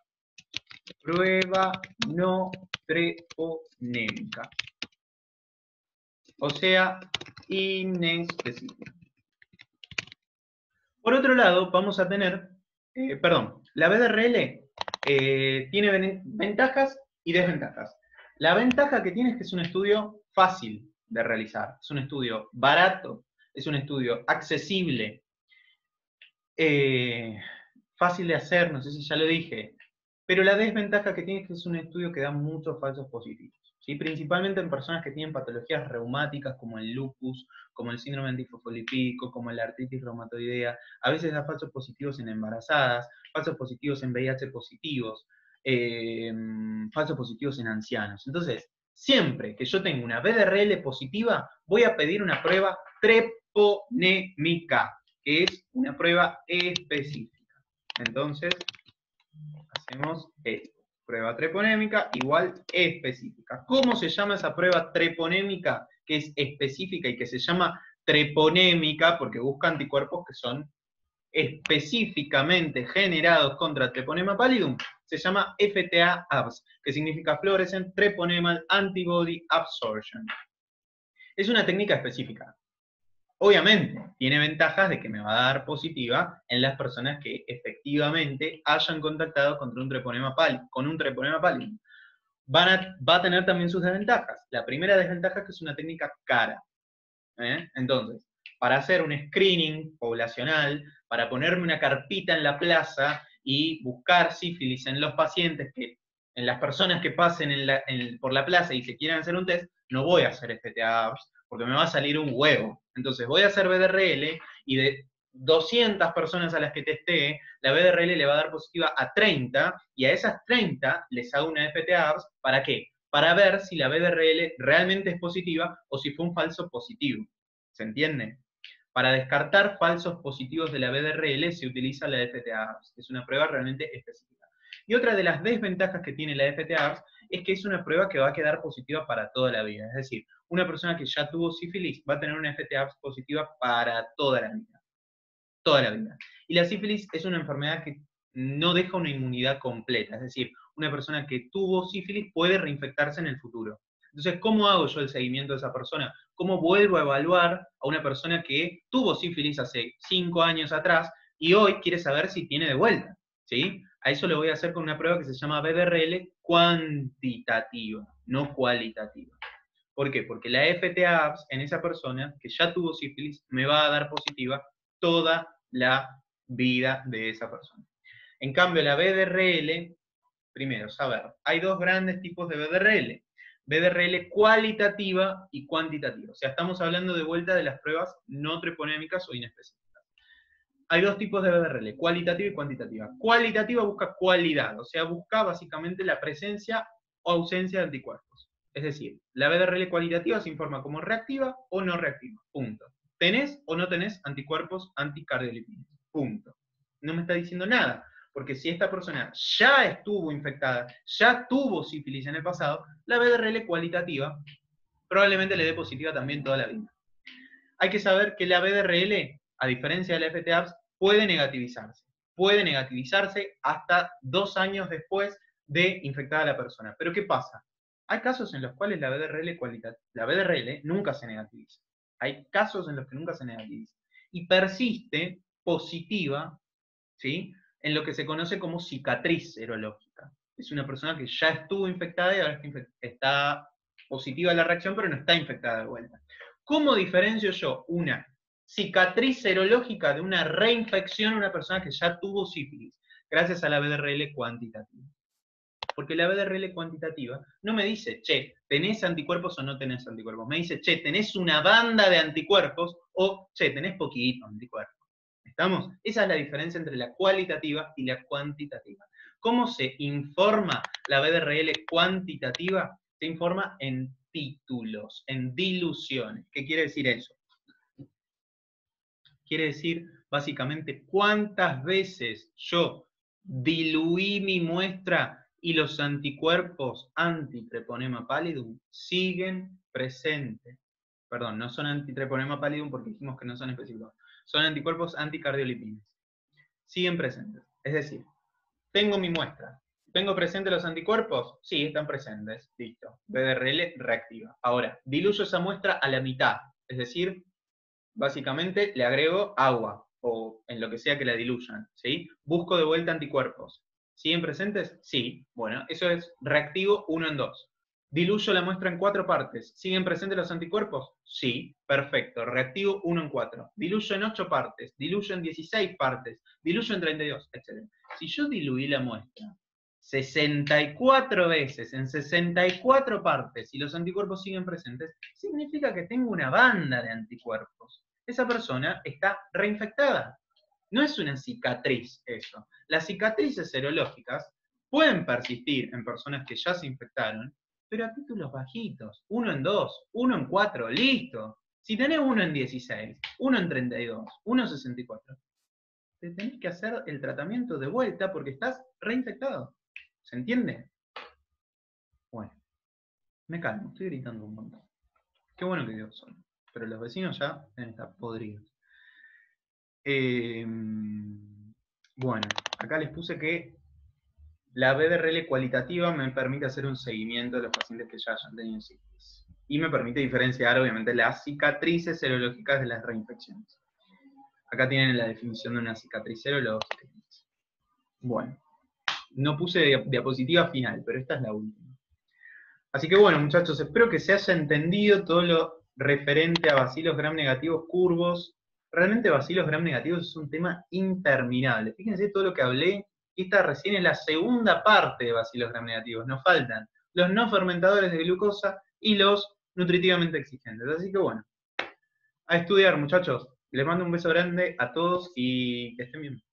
Prueba no treponémica. O sea, inespecífica. Por otro lado, vamos a tener, la BDRL tiene ventajas y desventajas. La ventaja que tiene es que es un estudio fácil de realizar, es un estudio barato, es un estudio accesible, fácil de hacer, no sé si ya lo dije, pero la desventaja que tiene es que es un estudio que da muchos falsos positivos, ¿sí? Principalmente en personas que tienen patologías reumáticas como el lupus, como el síndrome antifosfolipídico, como la artritis reumatoidea. A veces da falsos positivos en embarazadas, falsos positivos en VIH positivos, falsos positivos en ancianos. Entonces, siempre que yo tenga una BDRL positiva, voy a pedir una prueba treponémica, que es una prueba específica. Entonces, hacemos esto. Prueba treponémica igual específica. ¿Cómo se llama esa prueba treponémica que es específica y que se llama treponémica porque busca anticuerpos que son específicamente generados contra treponema pallidum? Se llama FTA-ABS, que significa Fluorescent Treponemal Antibody Absorption. Es una técnica específica. Obviamente, tiene ventajas de que me va a dar positiva en las personas que efectivamente hayan contactado con un treponema pallidum. Va a tener también sus desventajas. La primera desventaja es que es una técnica cara. Entonces, para hacer un screening poblacional, para ponerme una carpita en la plaza y buscar sífilis en los pacientes, en las personas que pasen por la plaza y se quieran hacer un test, no voy a hacer FTA-ABS, porque me va a salir un huevo. Entonces voy a hacer BDRL y de 200 personas a las que testé, la BDRL le va a dar positiva a 30 y a esas 30 les hago una FTA-ABS. ¿Para qué? Para ver si la BDRL realmente es positiva o si fue un falso positivo. ¿Se entiende? Para descartar falsos positivos de la BDRL se utiliza la FTARS, que es una prueba realmente específica. Y otra de las desventajas que tiene la FTARS es que es una prueba que va a quedar positiva para toda la vida. Es decir, una persona que ya tuvo sífilis va a tener una FTARS positiva para toda la vida. Toda la vida. Y la sífilis es una enfermedad que no deja una inmunidad completa. Es decir, una persona que tuvo sífilis puede reinfectarse en el futuro. Entonces, ¿cómo hago yo el seguimiento de esa persona? ¿Cómo vuelvo a evaluar a una persona que tuvo sífilis hace 5 años atrás y hoy quiere saber si tiene de vuelta? ¿Sí? A eso lo voy a hacer con una prueba que se llama BDRL cuantitativa, no cualitativa. ¿Por qué? Porque la FTAPS en esa persona que ya tuvo sífilis me va a dar positiva toda la vida de esa persona. En cambio, la BDRL, primero, saber, hay dos grandes tipos de BDRL. BDRL cualitativa y cuantitativa. O sea, estamos hablando de vuelta de las pruebas no treponémicas o inespecíficas. Hay dos tipos de BDRL, cualitativa y cuantitativa. Cualitativa busca cualidad, o sea, busca básicamente la presencia o ausencia de anticuerpos. Es decir, la BDRL cualitativa se informa como reactiva o no reactiva. Punto. ¿Tenés o no tenés anticuerpos anticardiolipídicos? Punto. No me está diciendo nada. Porque si esta persona ya estuvo infectada, ya tuvo sífilis en el pasado, la BDRL cualitativa probablemente le dé positiva también toda la vida. Hay que saber que la BDRL, a diferencia de la FTAPS, puede negativizarse. Puede negativizarse hasta 2 años después de infectada la persona. Pero ¿qué pasa? Hay casos en los cuales la BDRL nunca se negativiza. Hay casos en los que nunca se negativiza. Y persiste positiva, ¿sí?, en lo que se conoce como cicatriz serológica. Es una persona que ya estuvo infectada y ahora está positiva la reacción, pero no está infectada de vuelta. ¿Cómo diferencio yo una cicatriz serológica de una reinfección a una persona que ya tuvo sífilis? Gracias a la BDRL cuantitativa. Porque la BDRL cuantitativa no me dice, che, ¿tenés anticuerpos o no tenés anticuerpos? Me dice, che, ¿tenés una banda de anticuerpos o, che, tenés poquito anticuerpos? ¿Estamos? Esa es la diferencia entre la cualitativa y la cuantitativa. ¿Cómo se informa la BDRL cuantitativa? Se informa en títulos, en diluciones. ¿Qué quiere decir eso? Quiere decir, básicamente, cuántas veces yo diluí mi muestra y los anticuerpos antitreponema pallidum siguen presentes. Perdón, no son antitreponema pallidum porque dijimos que no son específicos. Son anticuerpos anticardiolipines. Siguen presentes. Es decir, tengo mi muestra. ¿Tengo presentes los anticuerpos? Sí, están presentes. Listo. BDRL reactiva. Ahora, diluyo esa muestra a la mitad. Es decir, básicamente le agrego agua, o en lo que sea que la diluyan, ¿sí? Busco de vuelta anticuerpos. ¿Siguen presentes? Sí. Bueno, eso es reactivo 1 en 2. Diluyo la muestra en 4 partes. ¿Siguen presentes los anticuerpos? Sí. Perfecto. Reactivo 1 en 4. Diluyo en 8 partes. Diluyo en 16 partes. Diluyo en 32, etc. Si yo diluí la muestra 64 veces en 64 partes y los anticuerpos siguen presentes, significa que tengo una banda de anticuerpos. Esa persona está reinfectada. No es una cicatriz eso. Las cicatrices serológicas pueden persistir en personas que ya se infectaron, pero a títulos bajitos. 1 en 2, 1 en 4, listo. Si tenés 1 en 16, 1 en 32, 1 en 64, te tenés que hacer el tratamiento de vuelta porque estás reinfectado. ¿Se entiende? Bueno, me calmo, estoy gritando un montón. Qué bueno que quedo solo. Pero los vecinos ya deben estar podridos. Bueno, acá les puse que la BDRL cualitativa me permite hacer un seguimiento de los pacientes que ya hayan tenido sífilis. Y me permite diferenciar, obviamente, las cicatrices serológicas de las reinfecciones. Acá tienen la definición de una cicatriz serológica. Bueno, no puse diapositiva final, pero esta es la última. Así que bueno, muchachos, espero que se haya entendido todo lo referente a bacilos gram negativos curvos. Realmente bacilos gram negativos es un tema interminable. Fíjense todo lo que hablé, y esta recién es la segunda parte de bacilos gram negativos. Nos faltan los no fermentadores de glucosa y los nutritivamente exigentes. Así que bueno, a estudiar, muchachos. Les mando un beso grande a todos y que estén bien.